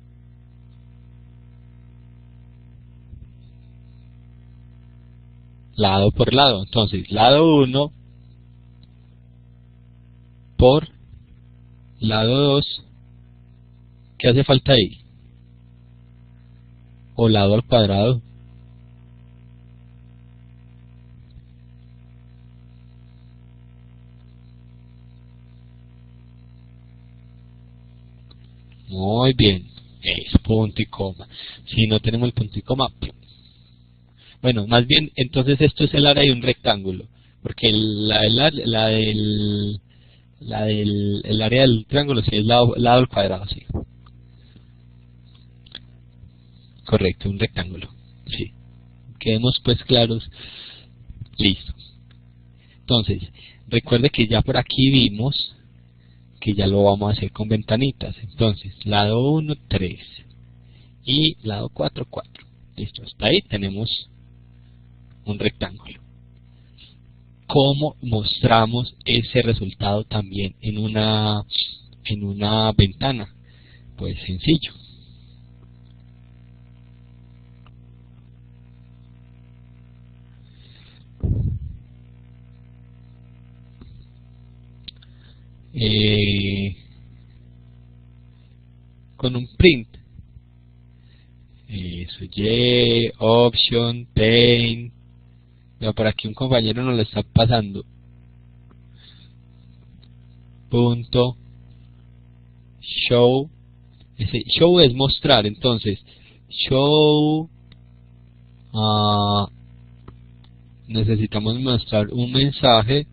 Lado por lado. Entonces, lado 1 por lado 2, ¿qué hace falta ahí? O lado al cuadrado. Muy bien, es punto y coma. Si no tenemos el punto y coma, bueno, más bien, entonces esto es el área de un rectángulo, porque el área del triángulo sí es lado al cuadrado, sí. Correcto, un rectángulo, sí. Quedemos pues claros. Listo. Entonces, recuerde que ya por aquí vimos que ya lo vamos a hacer con ventanitas. Entonces, lado 1, 3 y lado 4, 4. Listo, hasta ahí tenemos un rectángulo. ¿Cómo mostramos ese resultado también en una ventana? Pues sencillo. Con un print. Eso, option, paint. Ya por aquí un compañero nos lo está pasando. Punto show. Ese show es mostrar, entonces show. Necesitamos mostrar un mensaje.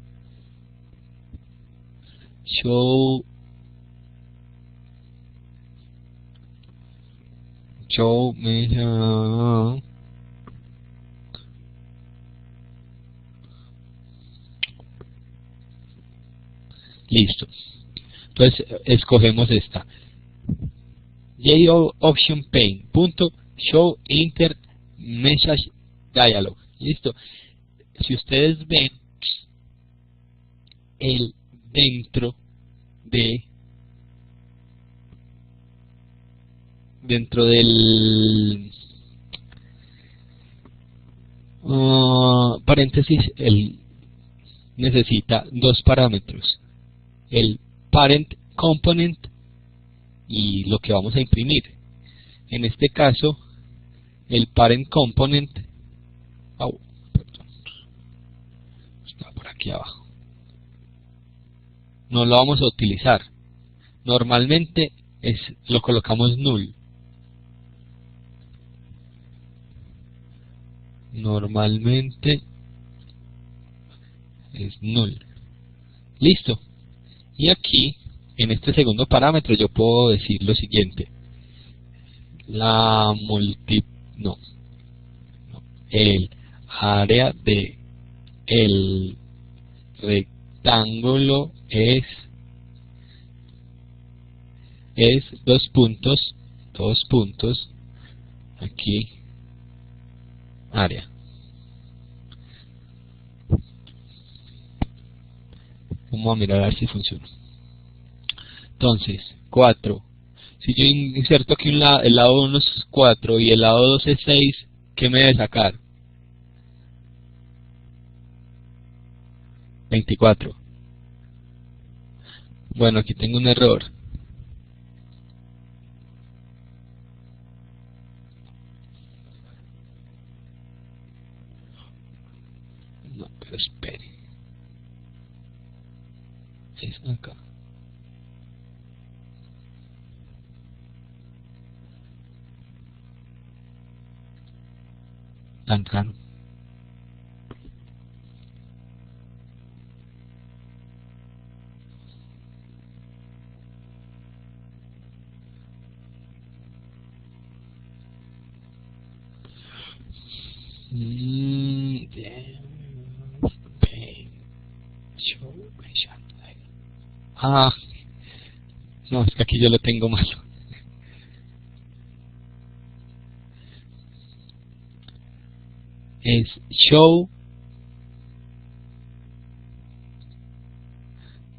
Show mensaje. Listo. Entonces escogemos esta. jOptionPaint.show inter message dialog. Listo. Si ustedes ven el dentro del paréntesis, él necesita dos parámetros, el parent component y lo que vamos a imprimir. En este caso, el parent component está por aquí abajo, no lo vamos a utilizar, Normalmente lo colocamos null. Normalmente es null. Listo. Y aquí, en este segundo parámetro, yo puedo decir lo siguiente. El área de el rectángulo es dos puntos, aquí, área. Vamos a mirar a ver si funciona. Entonces, 4. Si yo inserto aquí el lado 1 es 4 y el lado 2 es 6, ¿qué me debe sacar? 24. Bueno, aquí tengo un error. No, pero espere. Es acá. Tan raro. Ah, no, es que aquí yo lo tengo malo. Es show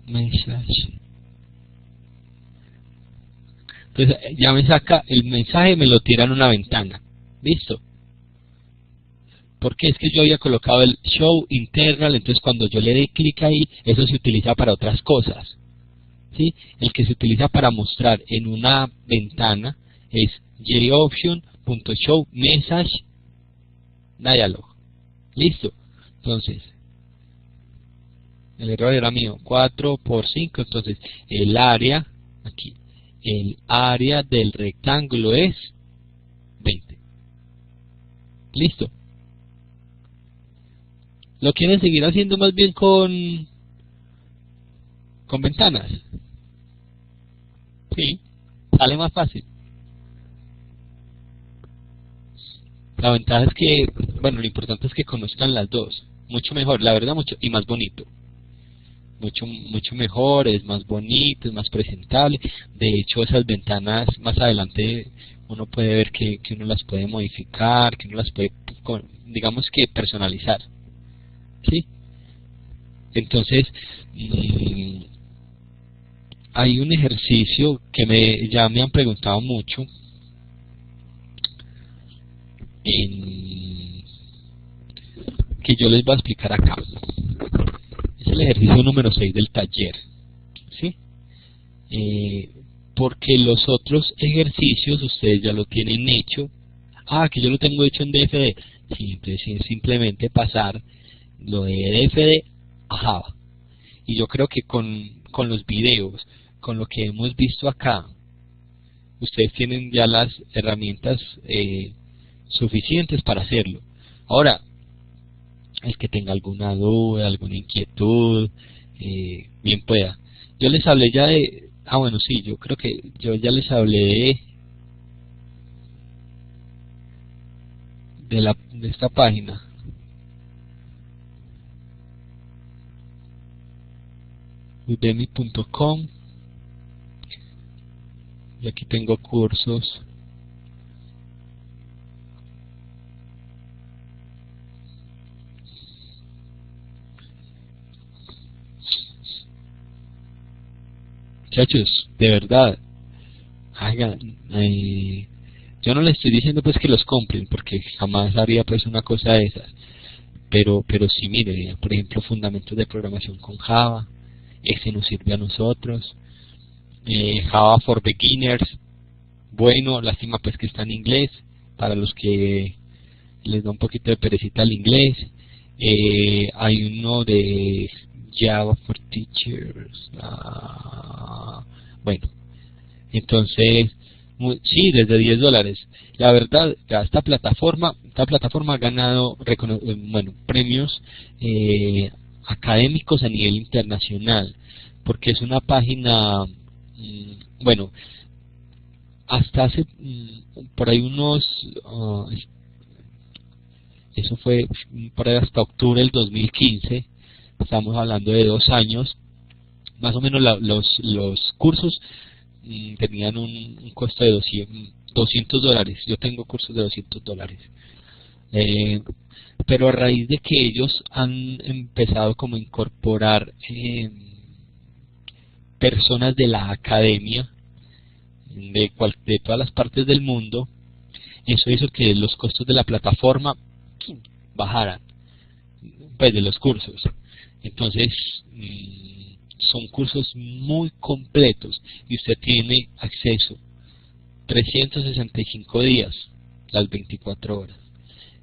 message. Entonces ya me saca el mensaje, me lo tira en una ventana. ¿Listo? Porque es que yo había colocado el show internal, entonces cuando yo le dé clic ahí, eso se utiliza para otras cosas. ¿Sí? El que se utiliza para mostrar en una ventana es jOption.showMessageDialog. Listo. Entonces, el error era mío, 4 por 5, entonces el área, aquí, el área del rectángulo es 20. Listo. ¿Lo quieren seguir haciendo más bien con ventanas? Sí, sale más fácil. La ventaja es que, bueno, lo importante es que conozcan las dos. Mucho mejor, la verdad, mucho y más bonito. Mucho mejor, es más bonito, es más presentable. De hecho, esas ventanas más adelante uno puede ver que uno las puede modificar, que uno las puede, digamos que personalizar. ¿Sí? Entonces, hay un ejercicio que ya me han preguntado mucho, que yo les voy a explicar acá. Es el ejercicio número 6 del taller. ¿Sí? Porque los otros ejercicios ustedes ya lo tienen hecho. Ah, que yo lo tengo hecho en DFD. Sí, entonces es simplemente pasar lo de DFD a Java. Y yo creo que con los videos, con lo que hemos visto acá, ustedes tienen ya las herramientas suficientes para hacerlo. Ahora, el que tenga alguna duda, alguna inquietud, bien pueda. Yo les hablé ya de... Ah, bueno, sí, yo creo que yo ya les hablé de esta página. Udemy.com. Y aquí tengo cursos. Muchachos, de verdad, hagan, yo no les estoy diciendo pues que los compren, porque jamás haría pues una cosa de esas, pero sí, mire, por ejemplo, fundamentos de programación con Java, ese nos sirve a nosotros, Java for Beginners, bueno, lástima pues que está en inglés, para los que les da un poquito de perecita el inglés. Hay uno de Java for Teachers, Bueno, entonces, sí, desde $10. La verdad, ya esta plataforma ha ganado bueno, premios académicos a nivel internacional, porque es una página, bueno, hasta hace por ahí eso fue por ahí hasta octubre del 2015, estamos hablando de 2 años, más o menos los cursos tenían un costo de $200. Yo tengo cursos de $200. Eh, pero a raíz de que ellos han empezado como a incorporar personas de la academia de todas las partes del mundo, eso hizo que los costos de la plataforma bajaran, pues de los cursos. Entonces son cursos muy completos y usted tiene acceso 365 días, las 24 horas.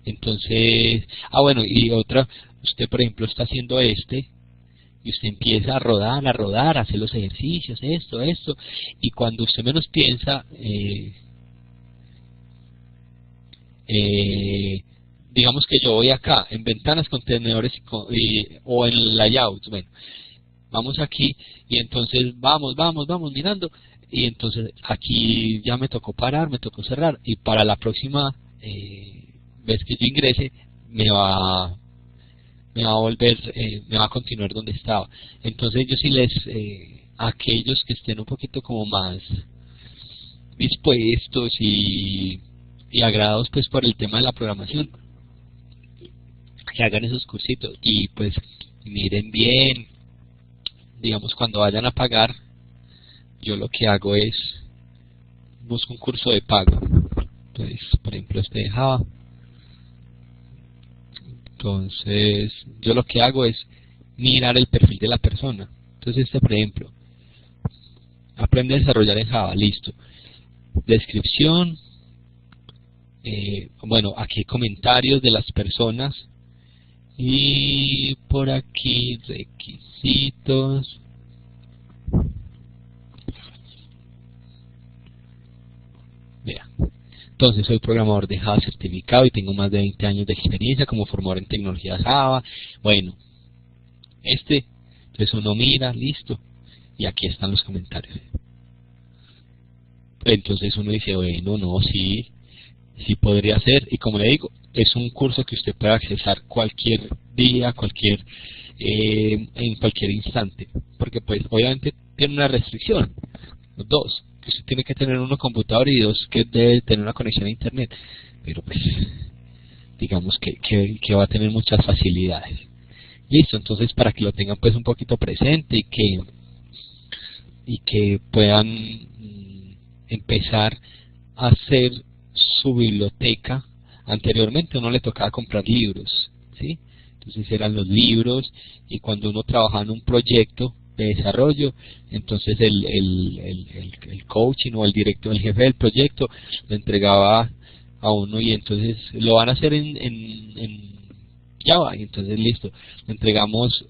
Entonces, bueno, y otra, usted por ejemplo está haciendo y usted empieza a rodar, a hacer los ejercicios, esto, y cuando usted menos piensa, digamos que yo voy acá, en ventanas, contenedores o en layouts, bueno, vamos aquí, y entonces vamos mirando, y entonces aquí ya me tocó parar, me tocó cerrar, y para la próxima vez que yo ingrese, me va a volver, me va a continuar donde estaba. Entonces yo sí a aquellos que estén un poquito como más dispuestos y agradados pues por el tema de la programación, que hagan esos cursitos y pues miren bien, digamos cuando vayan a pagar, yo lo que hago es busco un curso de pago. Entonces, por ejemplo, este de Java. Entonces, yo lo que hago es mirar el perfil de la persona. Entonces, por ejemplo, aprende a desarrollar en Java, listo. Descripción, bueno, aquí comentarios de las personas. Y por aquí, requisitos. Vea. Entonces soy programador de Java certificado y tengo más de 20 años de experiencia como formador en tecnologías Java. Bueno, entonces uno mira, listo, y aquí están los comentarios. Entonces uno dice, bueno, no, sí podría ser, y como le digo, es un curso que usted puede accesar cualquier día, en cualquier instante, porque pues obviamente tiene una restricción, dos, que usted tiene que tener uno computador y dos, que debe tener una conexión a internet, pero pues digamos que va a tener muchas facilidades. Listo, entonces para que lo tengan pues un poquito presente y que puedan empezar a hacer su biblioteca. Anteriormente uno le tocaba comprar libros, ¿sí? Entonces eran los libros, y cuando uno trabajaba en un proyecto de desarrollo, entonces el coaching o el director, el jefe del proyecto lo entregaba a uno, y entonces lo van a hacer en Java, y entonces listo, le entregamos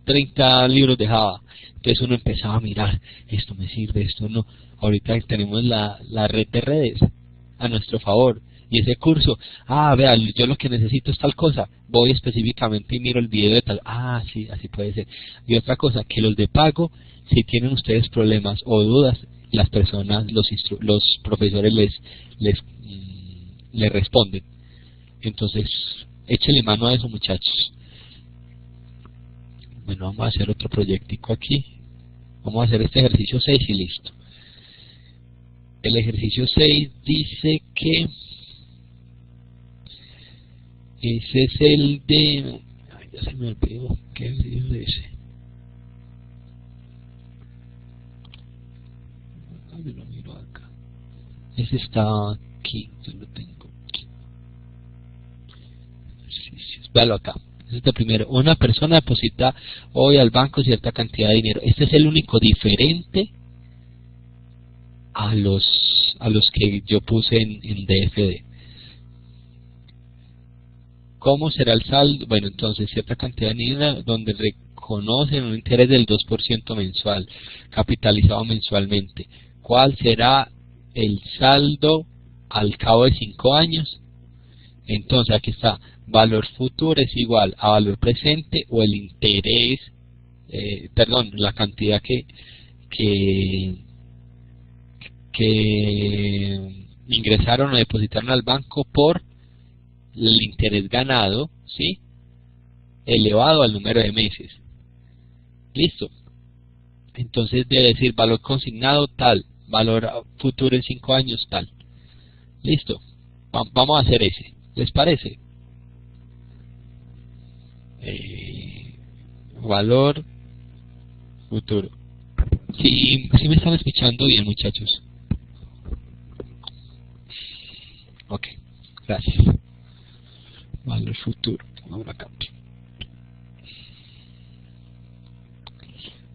30 libros de Java. Entonces uno empezaba a mirar, esto me sirve, esto no. Ahorita tenemos la red de redes a nuestro favor, y ese curso, vea, yo lo que necesito es tal cosa, voy específicamente y miro el video de tal, sí, así puede ser. Y otra cosa, que los de pago, si tienen ustedes problemas o dudas, las personas, los profesores les responden. Entonces, échele mano a eso, muchachos. Bueno, vamos a hacer otro proyectico aquí. Vamos a hacer este ejercicio 6 y listo. El ejercicio 6 dice que ese es el de... ya se me olvidó. ¿Qué ejercicio es ese? Yo lo miro acá. Ese está aquí. Yo lo tengo aquí. Ejercicios. Véalo acá. Este es el primero. Una persona deposita hoy al banco cierta cantidad de dinero. Este es el único diferente a los que yo puse en DFD. ¿Cómo será el saldo? Bueno, entonces cierta cantidad de dinero donde reconocen un interés del 2% mensual, capitalizado mensualmente. ¿Cuál será el saldo al cabo de 5 años? Entonces aquí está, valor futuro es igual a valor presente o el interés, perdón, la cantidad que ingresaron o depositaron al banco por el interés ganado, ¿sí? Elevado al número de meses. Listo. Entonces debe decir valor consignado tal, valor futuro en 5 años tal. Listo. Vamos a hacer ese. ¿Les parece? Valor futuro. Sí, sí me están escuchando bien, muchachos. Ok, gracias. Valor futuro. Ahora cambio.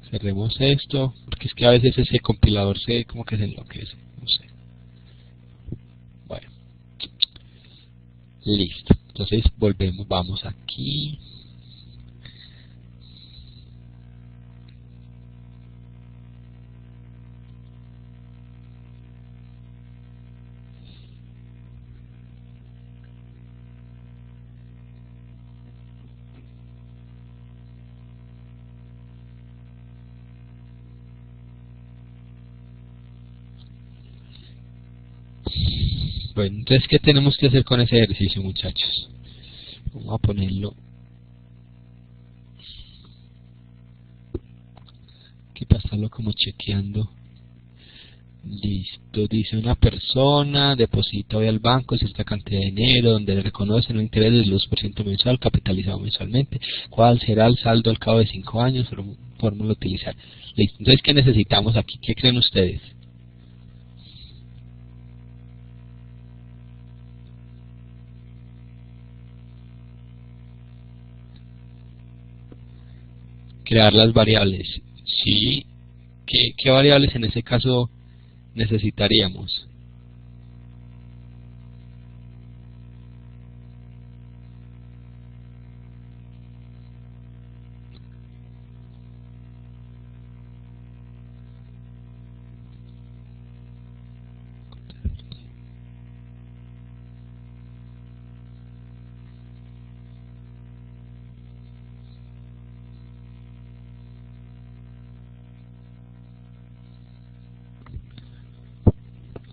Cerremos esto, porque es que a veces ese compilador como que se enloquece, no sé. Bueno, listo. Entonces volvemos, vamos aquí. Bueno, entonces, ¿qué tenemos que hacer con ese ejercicio, muchachos? Vamos a ponerlo aquí para estarlo como chequeando. Listo, dice una persona deposita hoy al banco esta cantidad de dinero donde le reconocen un interés del 2% mensual capitalizado mensualmente. ¿Cuál será el saldo al cabo de 5 años? Fórmula a utilizar. Listo, entonces, ¿qué necesitamos aquí? ¿Qué creen ustedes? Crear las variables. Sí. ¿Qué variables en ese caso necesitaríamos?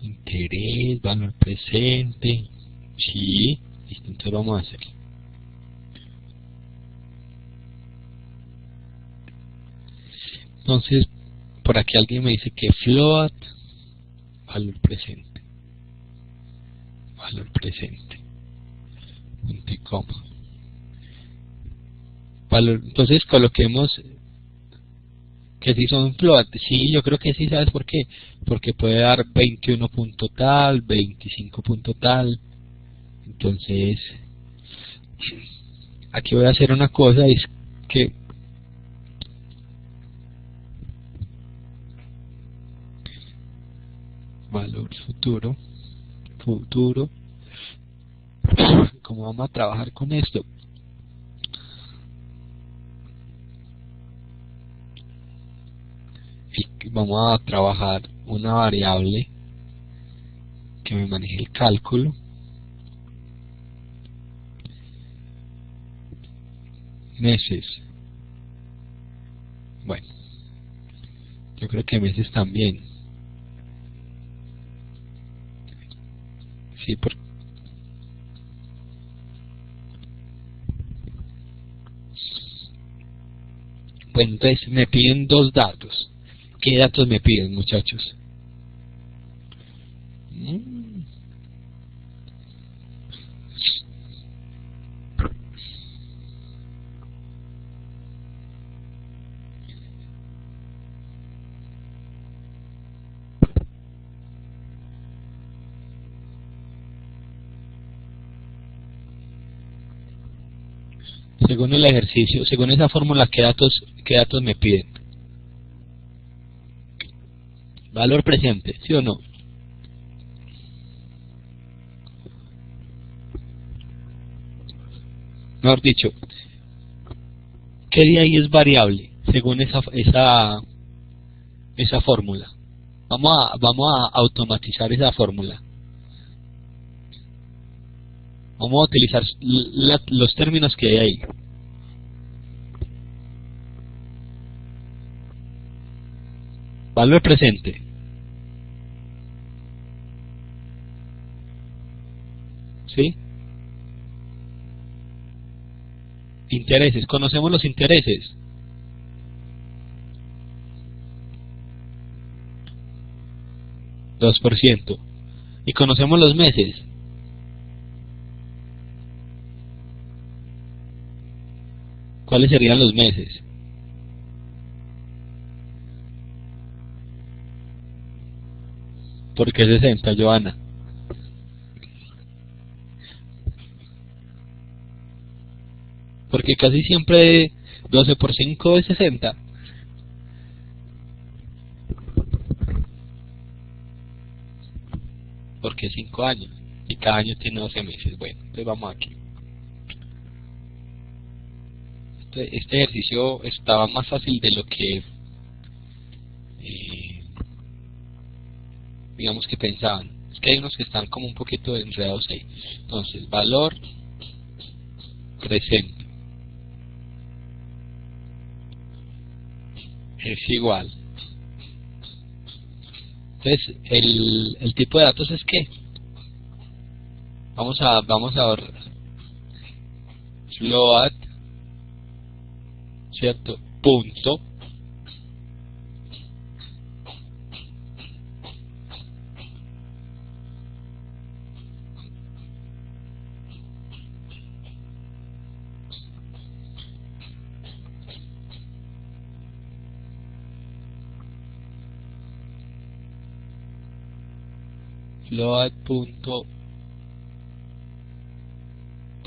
Interés, valor presente. Sí. Listo, entonces vamos a hacerlo. Entonces, por aquí alguien me dice que float, valor presente, punto y coma. Entonces coloquemos que si son float, sí, yo creo que sí, ¿sabes por qué? Porque puede dar 21 punto tal, 25 punto tal. Entonces, aquí voy a hacer una cosa, es que valor futuro, como vamos a trabajar con esto, vamos a trabajar una variable que me maneje el cálculo. Meses. Bueno, yo creo que meses también. Sí, bueno, entonces me piden dos datos. ¿Qué datos me piden, muchachos? Según el ejercicio, según esa fórmula, qué datos me piden? Valor presente, ¿sí o no? Mejor dicho, ¿Qué de ahí es variable según esa fórmula? Vamos a automatizar esa fórmula. Vamos a utilizar los términos que hay ahí. Valor presente. ¿Sí? Intereses. Conocemos los intereses. $2. Y conocemos los meses. ¿Cuáles serían los meses? ¿Por qué 60, Joana? Porque casi siempre 12 por 5 es 60. Porque 5 años. Y cada año tiene 12 meses. Bueno, entonces vamos aquí. Este ejercicio estaba más fácil de lo que digamos que pensaban. Es que hay unos que están como un poquito enredados ahí. Entonces, valor presente es igual. Entonces, el tipo de datos es que vamos a float, ¿cierto? Punto float punto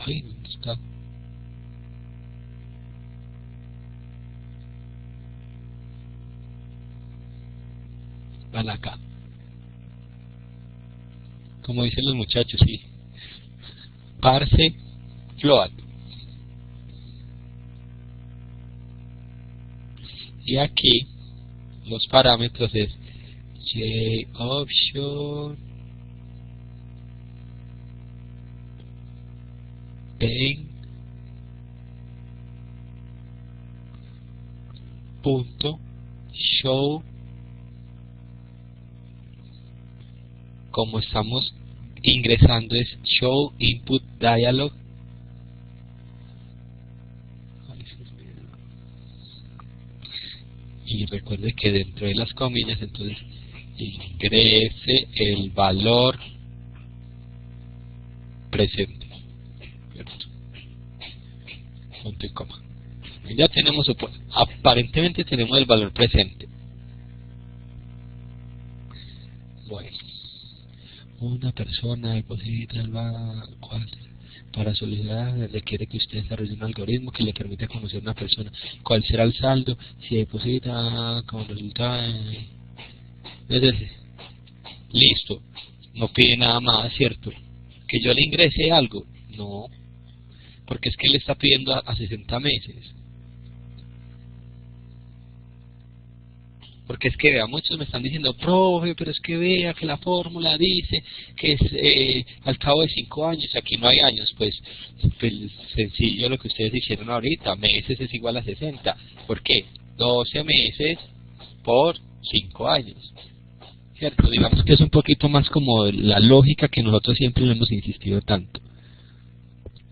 ay, ¿dónde está? Van acá, como dicen los muchachos, sí. Parse float. Y aquí los parámetros es JOption paint punto show. Como estamos ingresando es show input dialog. Y recuerde que dentro de las comillas entonces ingrese el valor presente, ¿cierto? Punto y coma. Ya tenemos, aparentemente tenemos el valor presente. Bueno, una persona deposita el banco para solicitar, requiere que usted desarrolle un algoritmo que le permita conocer a una persona cuál será el saldo si deposita como resultado. Entonces, listo, no pide nada más, ¿cierto? Que yo le ingrese algo, no, porque es que le está pidiendo a 60 meses. Porque es que vea, muchos me están diciendo, profe, pero es que vea que la fórmula dice que es al cabo de 5 años, aquí no hay años, pues sencillo lo que ustedes hicieron ahorita, meses es igual a 60. ¿Por qué? 12 meses por 5 años, ¿cierto? Digamos que es un poquito más como la lógica que nosotros siempre le hemos insistido tanto.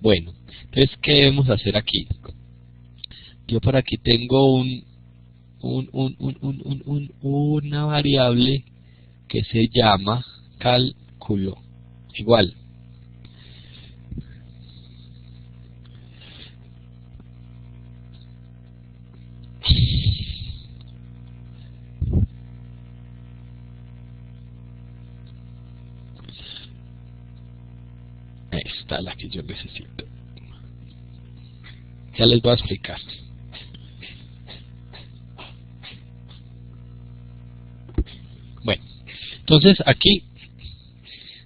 Bueno, entonces, ¿qué debemos hacer aquí? Yo por aquí tengo una variable que se llama cálculo, igual. Esta es la que yo necesito. Ya les voy a explicar. Bueno, entonces aquí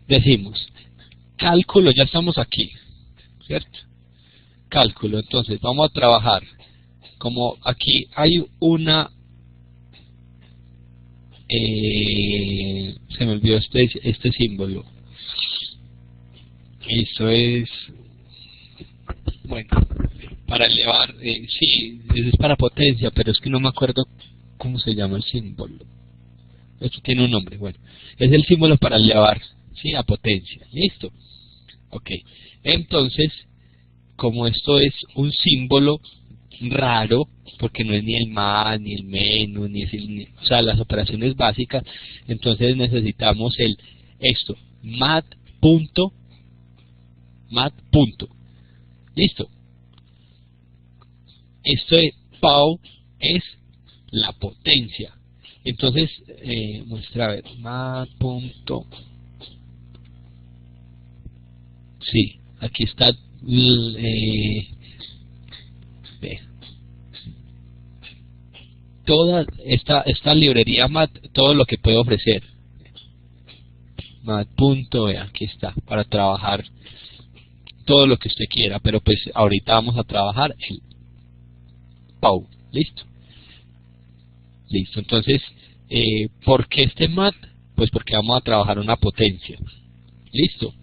decimos cálculo, ya estamos aquí, ¿cierto? Cálculo, entonces vamos a trabajar Como aquí hay una, se me olvidó este símbolo. Esto es, bueno, para elevar, sí, eso es para potencia, pero es que no me acuerdo cómo se llama el símbolo. Esto tiene un nombre, bueno, es el símbolo para elevar, sí, a potencia, listo. Ok, entonces, como esto es un símbolo raro, porque no es ni el más, ni el menos, o sea, las operaciones básicas, entonces necesitamos esto, mat punto, listo. Esto de Pau es la potencia. Entonces, muestra a ver, mat punto, sí, aquí está, ve, toda esta librería mat, todo lo que puede ofrecer. Mat punto, aquí está, para trabajar todo lo que usted quiera, pero pues ahorita vamos a trabajar el Pau, listo. Listo, entonces, ¿por qué este mat? Pues porque vamos a trabajar una potencia. Listo.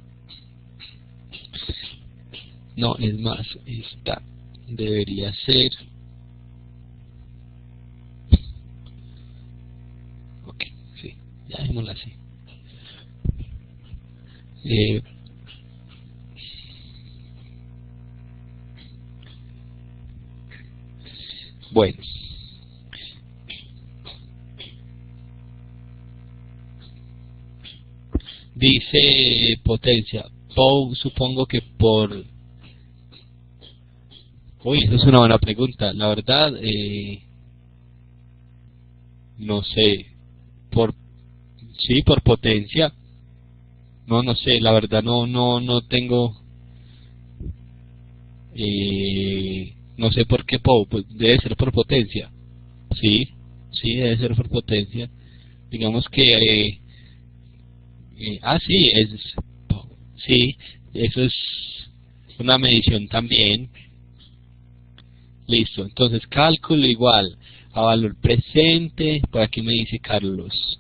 No, es más, esta debería ser. Ok, sí, ya dejémosla así. Bueno. Dice potencia. Pau, supongo que por... Uy, esa es una buena pregunta. La verdad, no sé. Por... Sí, por potencia. No sé. La verdad no tengo... no sé por qué Pau. Pues debe ser por potencia. Sí, sí, debe ser por potencia. Digamos que... sí, sí, eso es una medición también. Listo, entonces cálculo igual a valor presente, por aquí me dice Carlos,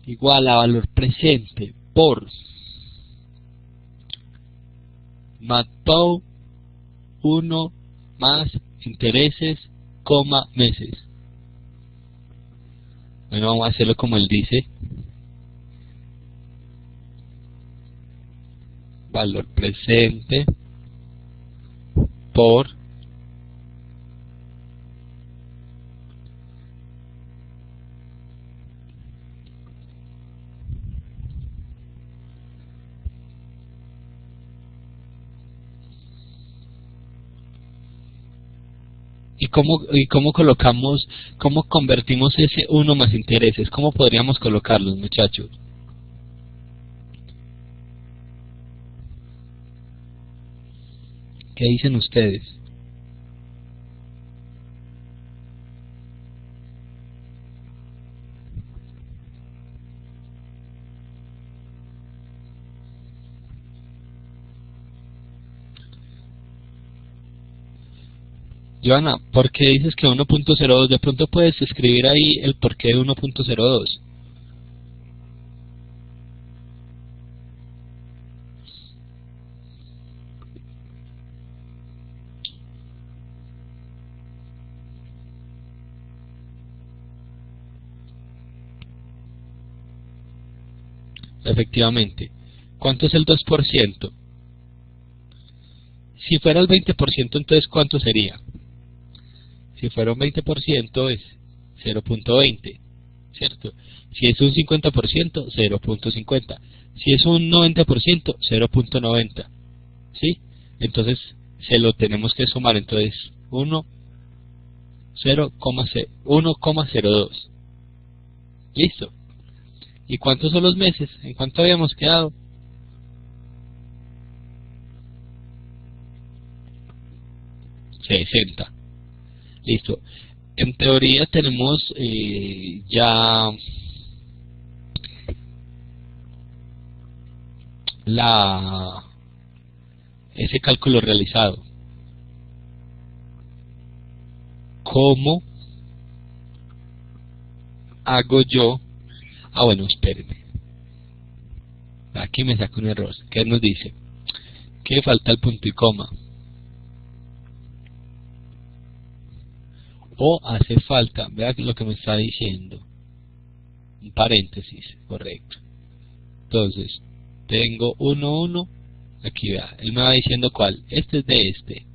igual a valor presente por matpau 1 más intereses, coma, meses. Bueno, vamos a hacerlo como él dice. Valor presente por cómo colocamos, cómo convertimos ese 1 más intereses, cómo podríamos colocarlos, muchachos. ¿Qué dicen ustedes? Joana, ¿por qué dices que 1.02? De pronto puedes escribir ahí el porqué de 1.02. Efectivamente. ¿Cuánto es el 2%? Si fuera el 20%, entonces ¿cuánto sería? Si fuera un 20% es 0.20, ¿cierto? Si es un 50%, 0.50. Si es un 90%, 0.90. ¿Sí? Entonces se lo tenemos que sumar, entonces 1,02. ¿Listo? ¿Y cuántos son los meses? ¿En cuánto habíamos quedado? 60. Listo. En teoría tenemos ya ese cálculo realizado. ¿cómo hago yo? Ah, bueno, espérenme. Aquí me saca un error. ¿Qué nos dice? Que falta el punto y coma. O hace falta, vea lo que me está diciendo. Un paréntesis, correcto. Entonces, tengo 1, 1. Aquí vea, él me va diciendo cuál. Este es de este.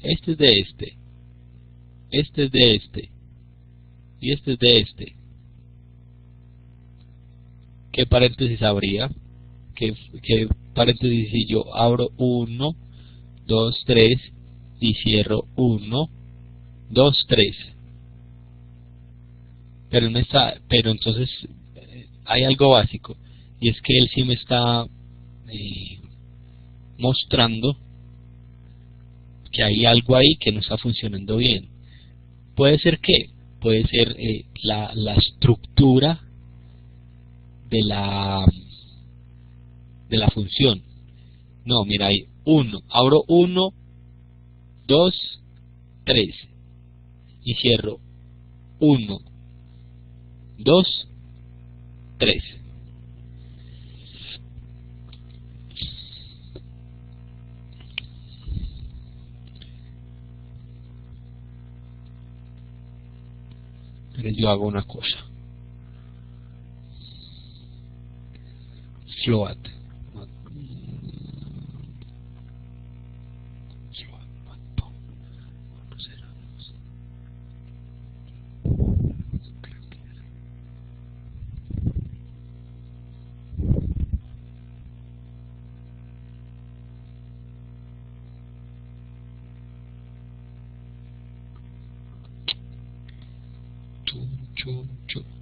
Este es de este. Este es de este. Y este es de este. ¿Qué paréntesis habría? ¿Qué paréntesis si yo abro 1, 2, 3 y cierro 1, 2, 3? Pero entonces hay algo básico, y es que él sí me está mostrando que hay algo ahí que no está funcionando bien. Puede ser que, puede ser la estructura de la función. No, mira ahí, 1, abro 1, 2, 3 y cierro 1, 2, 3. Pero yo hago una cosa. Float.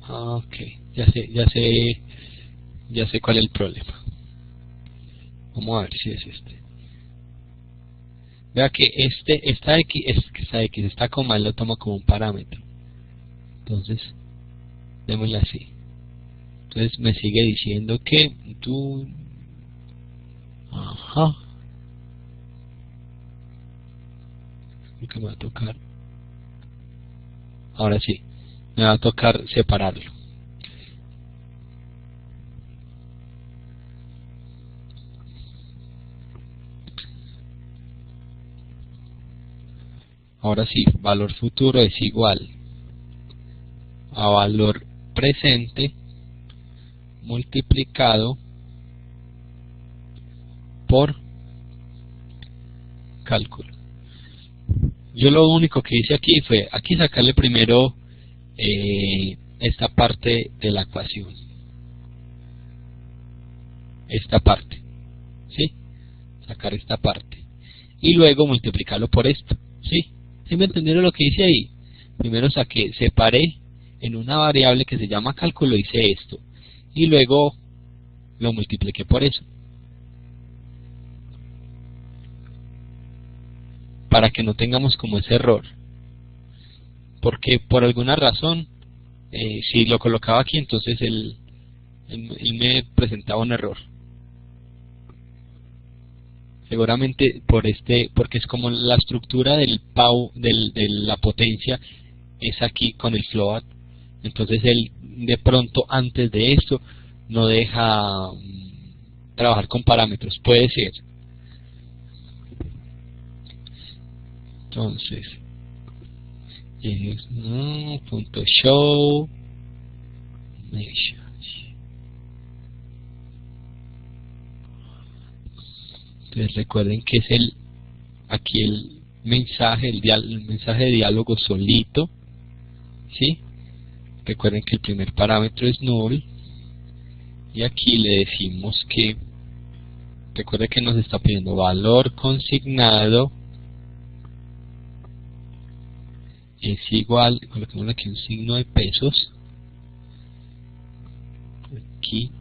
Ah, ok, ya sé cuál es el problema. Vamos a ver si es este. Vea que esta X está con mal, lo tomo como un parámetro. Entonces, démosle así. Entonces me sigue diciendo que tú... Ajá. Lo que me va a tocar. Ahora sí, me va a tocar separarlo. Ahora sí, valor futuro es igual a valor presente multiplicado por cálculo. Yo lo único que hice aquí fue sacarle primero esta parte de la ecuación, esta parte, ¿sí? Sacar esta parte y luego multiplicarlo por esto, ¿sí? ¿Sí me entendieron lo que hice ahí? Primero separé en una variable que se llama cálculo, hice esto y luego lo multipliqué por eso, para que no tengamos como ese error, porque por alguna razón si lo colocaba aquí entonces él me presentaba un error, seguramente porque es como la estructura del de la potencia es aquí con el float. Entonces él de pronto antes de esto no deja trabajar con parámetros, puede ser. Entonces punto show measures. Entonces recuerden que es aquí el mensaje de diálogo solito, ¿sí? Recuerden que el primer parámetro es null y aquí le decimos que, recuerden que nos está pidiendo valor consignado es igual, coloquemos aquí un signo de pesos aquí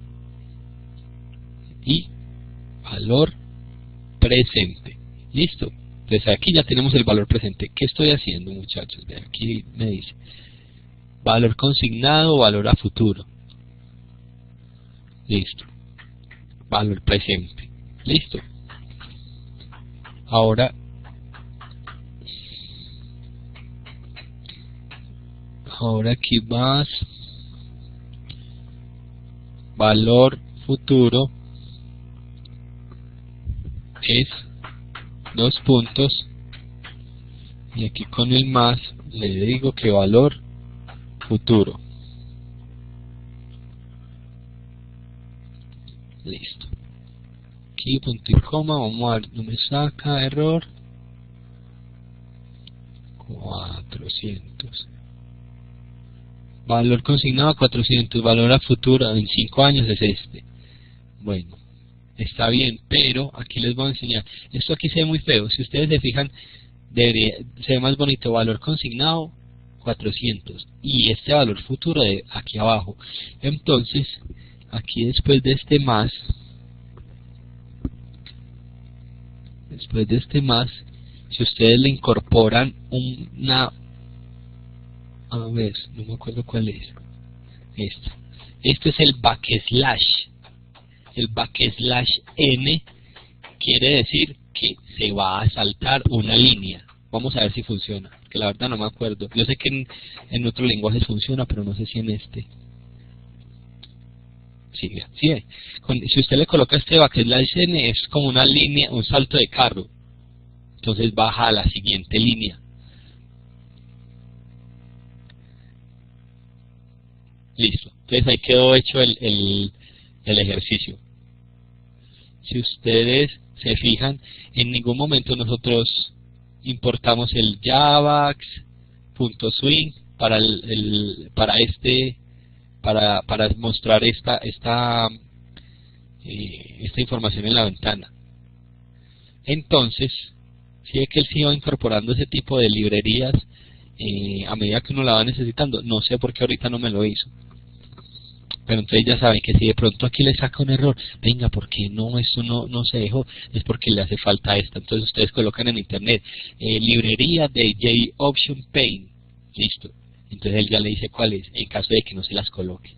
y valor presente. Listo. Entonces aquí ya tenemos el valor presente. ¿Qué estoy haciendo, muchachos? Vean, aquí me dice valor consignado, valor a futuro. Listo. Valor presente. Listo. Ahora Ahora aquí más valor futuro es dos puntos, y aquí con el más le digo que valor futuro. Listo. Aquí punto y coma, vamos a ver, no me saca error. 400. Valor consignado 400, valor a futuro en 5 años es este. Bueno, está bien, pero aquí les voy a enseñar. Esto aquí se ve muy feo. Si ustedes se fijan, se ve más bonito. Valor consignado 400 y este valor futuro de aquí abajo. Entonces, aquí después de este más, si ustedes le incorporan una, a ver, no me acuerdo cuál es, esto es el backslash. El backslash n quiere decir que se va a saltar una línea. Vamos a ver si funciona, que la verdad no me acuerdo. Yo sé que en otros lenguajes funciona, pero no sé si en este. Sí, sí. Si usted le coloca este backslash n, es como una línea, un salto de carro. Entonces baja a la siguiente línea. Listo. Entonces ahí quedó hecho el ejercicio. Si ustedes se fijan, en ningún momento nosotros importamos el javax.swing para mostrar esta información en la ventana. Entonces, si es que él se iba incorporando ese tipo de librerías a medida que uno la va necesitando. No sé por qué ahorita no me lo hizo. Pero entonces ya saben que si de pronto aquí le saca un error, venga, ¿por qué no? Esto no se dejó, es porque le hace falta esta. Entonces ustedes colocan en internet librería de JOption Paint, listo. Entonces él ya le dice cuál es, en caso de que no se las coloque.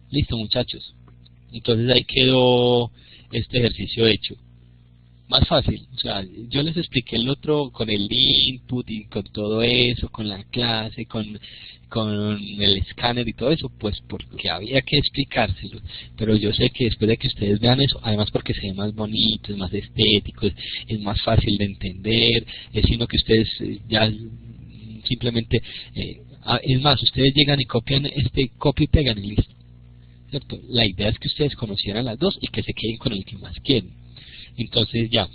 Listo, muchachos. Entonces ahí quedó este ejercicio hecho. Más fácil, o sea, yo les expliqué el otro con el input y con todo eso, con la clase, con el escáner y todo eso, pues porque había que explicárselo. Pero yo sé que después de que ustedes vean eso, además porque se ve más bonito, es más estético, es más fácil de entender, es sino que ustedes ya simplemente, es más, ustedes llegan y copian copia y pegan y listo, ¿cierto? La idea es que ustedes conocieran las dos y que se queden con el que más quieren. Entonces ya,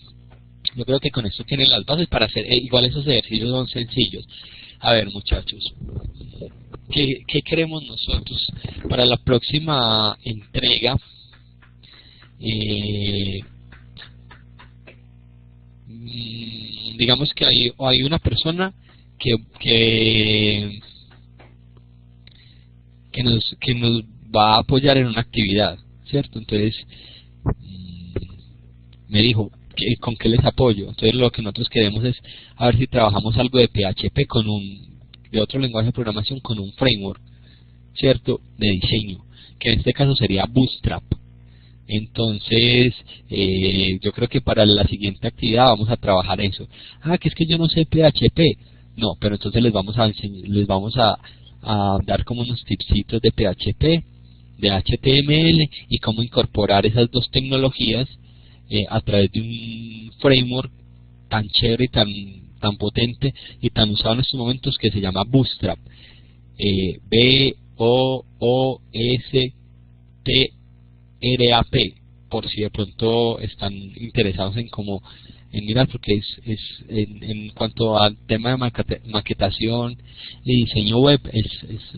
yo creo que con esto tienen las bases para hacer, igual esos ejercicios son sencillos. A ver, muchachos, ¿qué queremos nosotros para la próxima entrega? Digamos que hay una persona que nos va a apoyar en una actividad, ¿cierto? Entonces me dijo, ¿con qué les apoyo? Entonces lo que nosotros queremos es a ver si trabajamos algo de PHP de otro lenguaje de programación con un framework, ¿cierto? De diseño, que en este caso sería Bootstrap. Entonces, yo creo que para la siguiente actividad vamos a trabajar eso. Que es que yo no sé PHP. No, pero entonces les vamos a dar como unos tipsitos de PHP, de HTML y cómo incorporar esas dos tecnologías a través de un framework tan chévere y tan potente y tan usado en estos momentos que se llama Bootstrap. B-O-O-S-T-R-A-P, por si de pronto están interesados en mirar, porque en cuanto al tema de maquetación y diseño web, en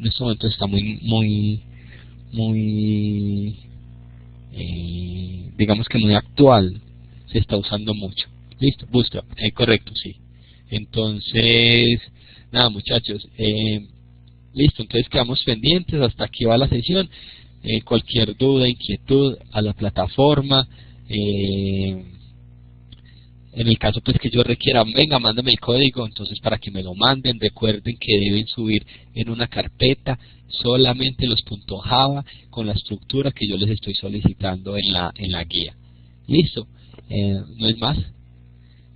estos momentos está muy digamos que muy actual, se está usando mucho. Listo, Bootstrap, correcto, sí. Entonces, nada, muchachos, listo, entonces quedamos pendientes, hasta aquí va la sesión. Cualquier duda, inquietud, a la plataforma. En el caso pues que yo requiera, venga, mándame el código, entonces para que me lo manden. Recuerden que deben subir en una carpeta solamente los .java con la estructura que yo les estoy solicitando en la guía. Listo, no es más.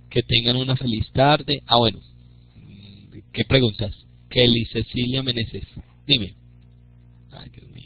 Que tengan una feliz tarde. Bueno, ¿qué preguntas? Kelly Cecilia Meneses, dime. Ay, Dios mío.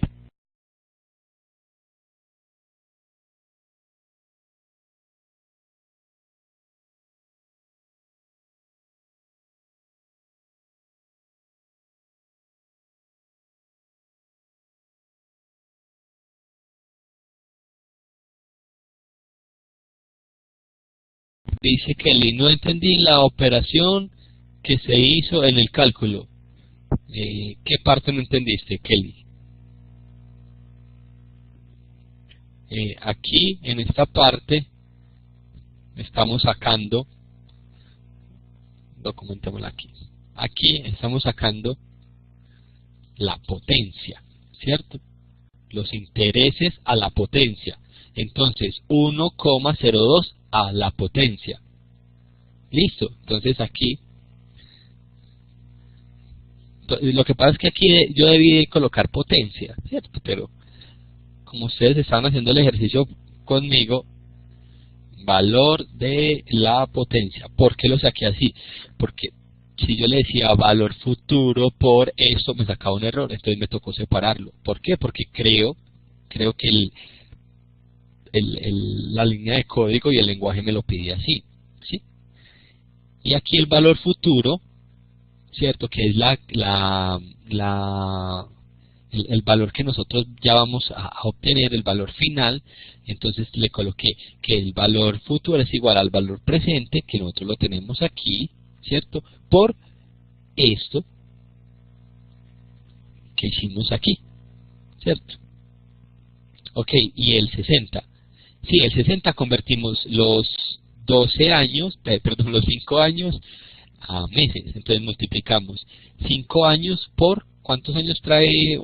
Dice Kelly, no entendí la operación que se hizo en el cálculo. ¿Qué parte no entendiste, Kelly? Aquí, en esta parte, estamos sacando, documentémosla aquí. Aquí estamos sacando la potencia, ¿cierto? Los intereses a la potencia. Entonces, 1,02 a la potencia. Listo. Entonces aquí, lo que pasa es que aquí yo debí colocar potencia, ¿cierto? Pero como ustedes estaban haciendo el ejercicio conmigo, valor de la potencia. ¿Por qué lo saqué así? Porque si yo le decía valor futuro por esto, me sacaba un error, entonces me tocó separarlo. ¿Por qué? Porque creo que la línea de código y el lenguaje me lo pide así, ¿sí? Y aquí el valor futuro, ¿cierto? Que es el valor que nosotros ya vamos a obtener, el valor final. Entonces le coloqué que el valor futuro es igual al valor presente, que nosotros lo tenemos aquí, ¿cierto? Por esto que hicimos aquí, ¿cierto? Ok, y el 60. Sí, el 60 convertimos los 12 años, perdón, los 5 años a meses. Entonces multiplicamos 5 años por, ¿cuántos años trae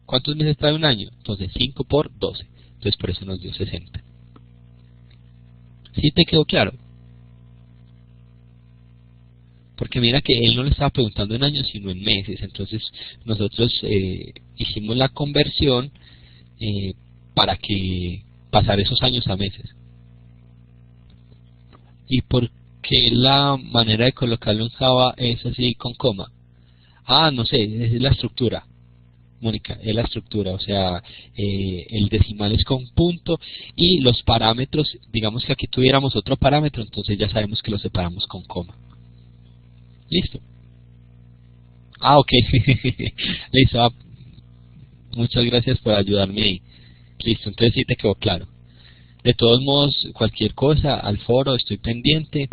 cuántos meses trae un año? Entonces 5 por 12. Entonces por eso nos dio 60. ¿Sí te quedó claro? Porque mira que él no le estaba preguntando en años, sino en meses. Entonces nosotros hicimos la conversión para que pasar esos años a meses. ¿Y por qué la manera de colocarlo en Java es así con coma? Ah, no sé, es la estructura, Mónica, es la estructura, o sea, el decimal es con punto y los parámetros, digamos que aquí tuviéramos otro parámetro, entonces ya sabemos que lo separamos con coma. ¿Listo? Ah, ok. Listo. Muchas gracias por ayudarme ahí. Listo, entonces sí te quedó claro. De todos modos, cualquier cosa, al foro, estoy pendiente.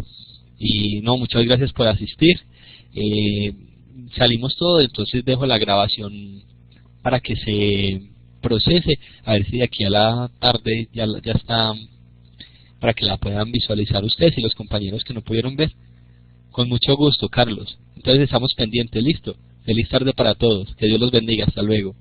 Y no, muchas gracias por asistir. Salimos todos, entonces dejo la grabación para que se procese. A ver si de aquí a la tarde ya está, para que la puedan visualizar ustedes y los compañeros que no pudieron ver. Con mucho gusto, Carlos. Entonces estamos pendientes, listo. Feliz tarde para todos. Que Dios los bendiga. Hasta luego.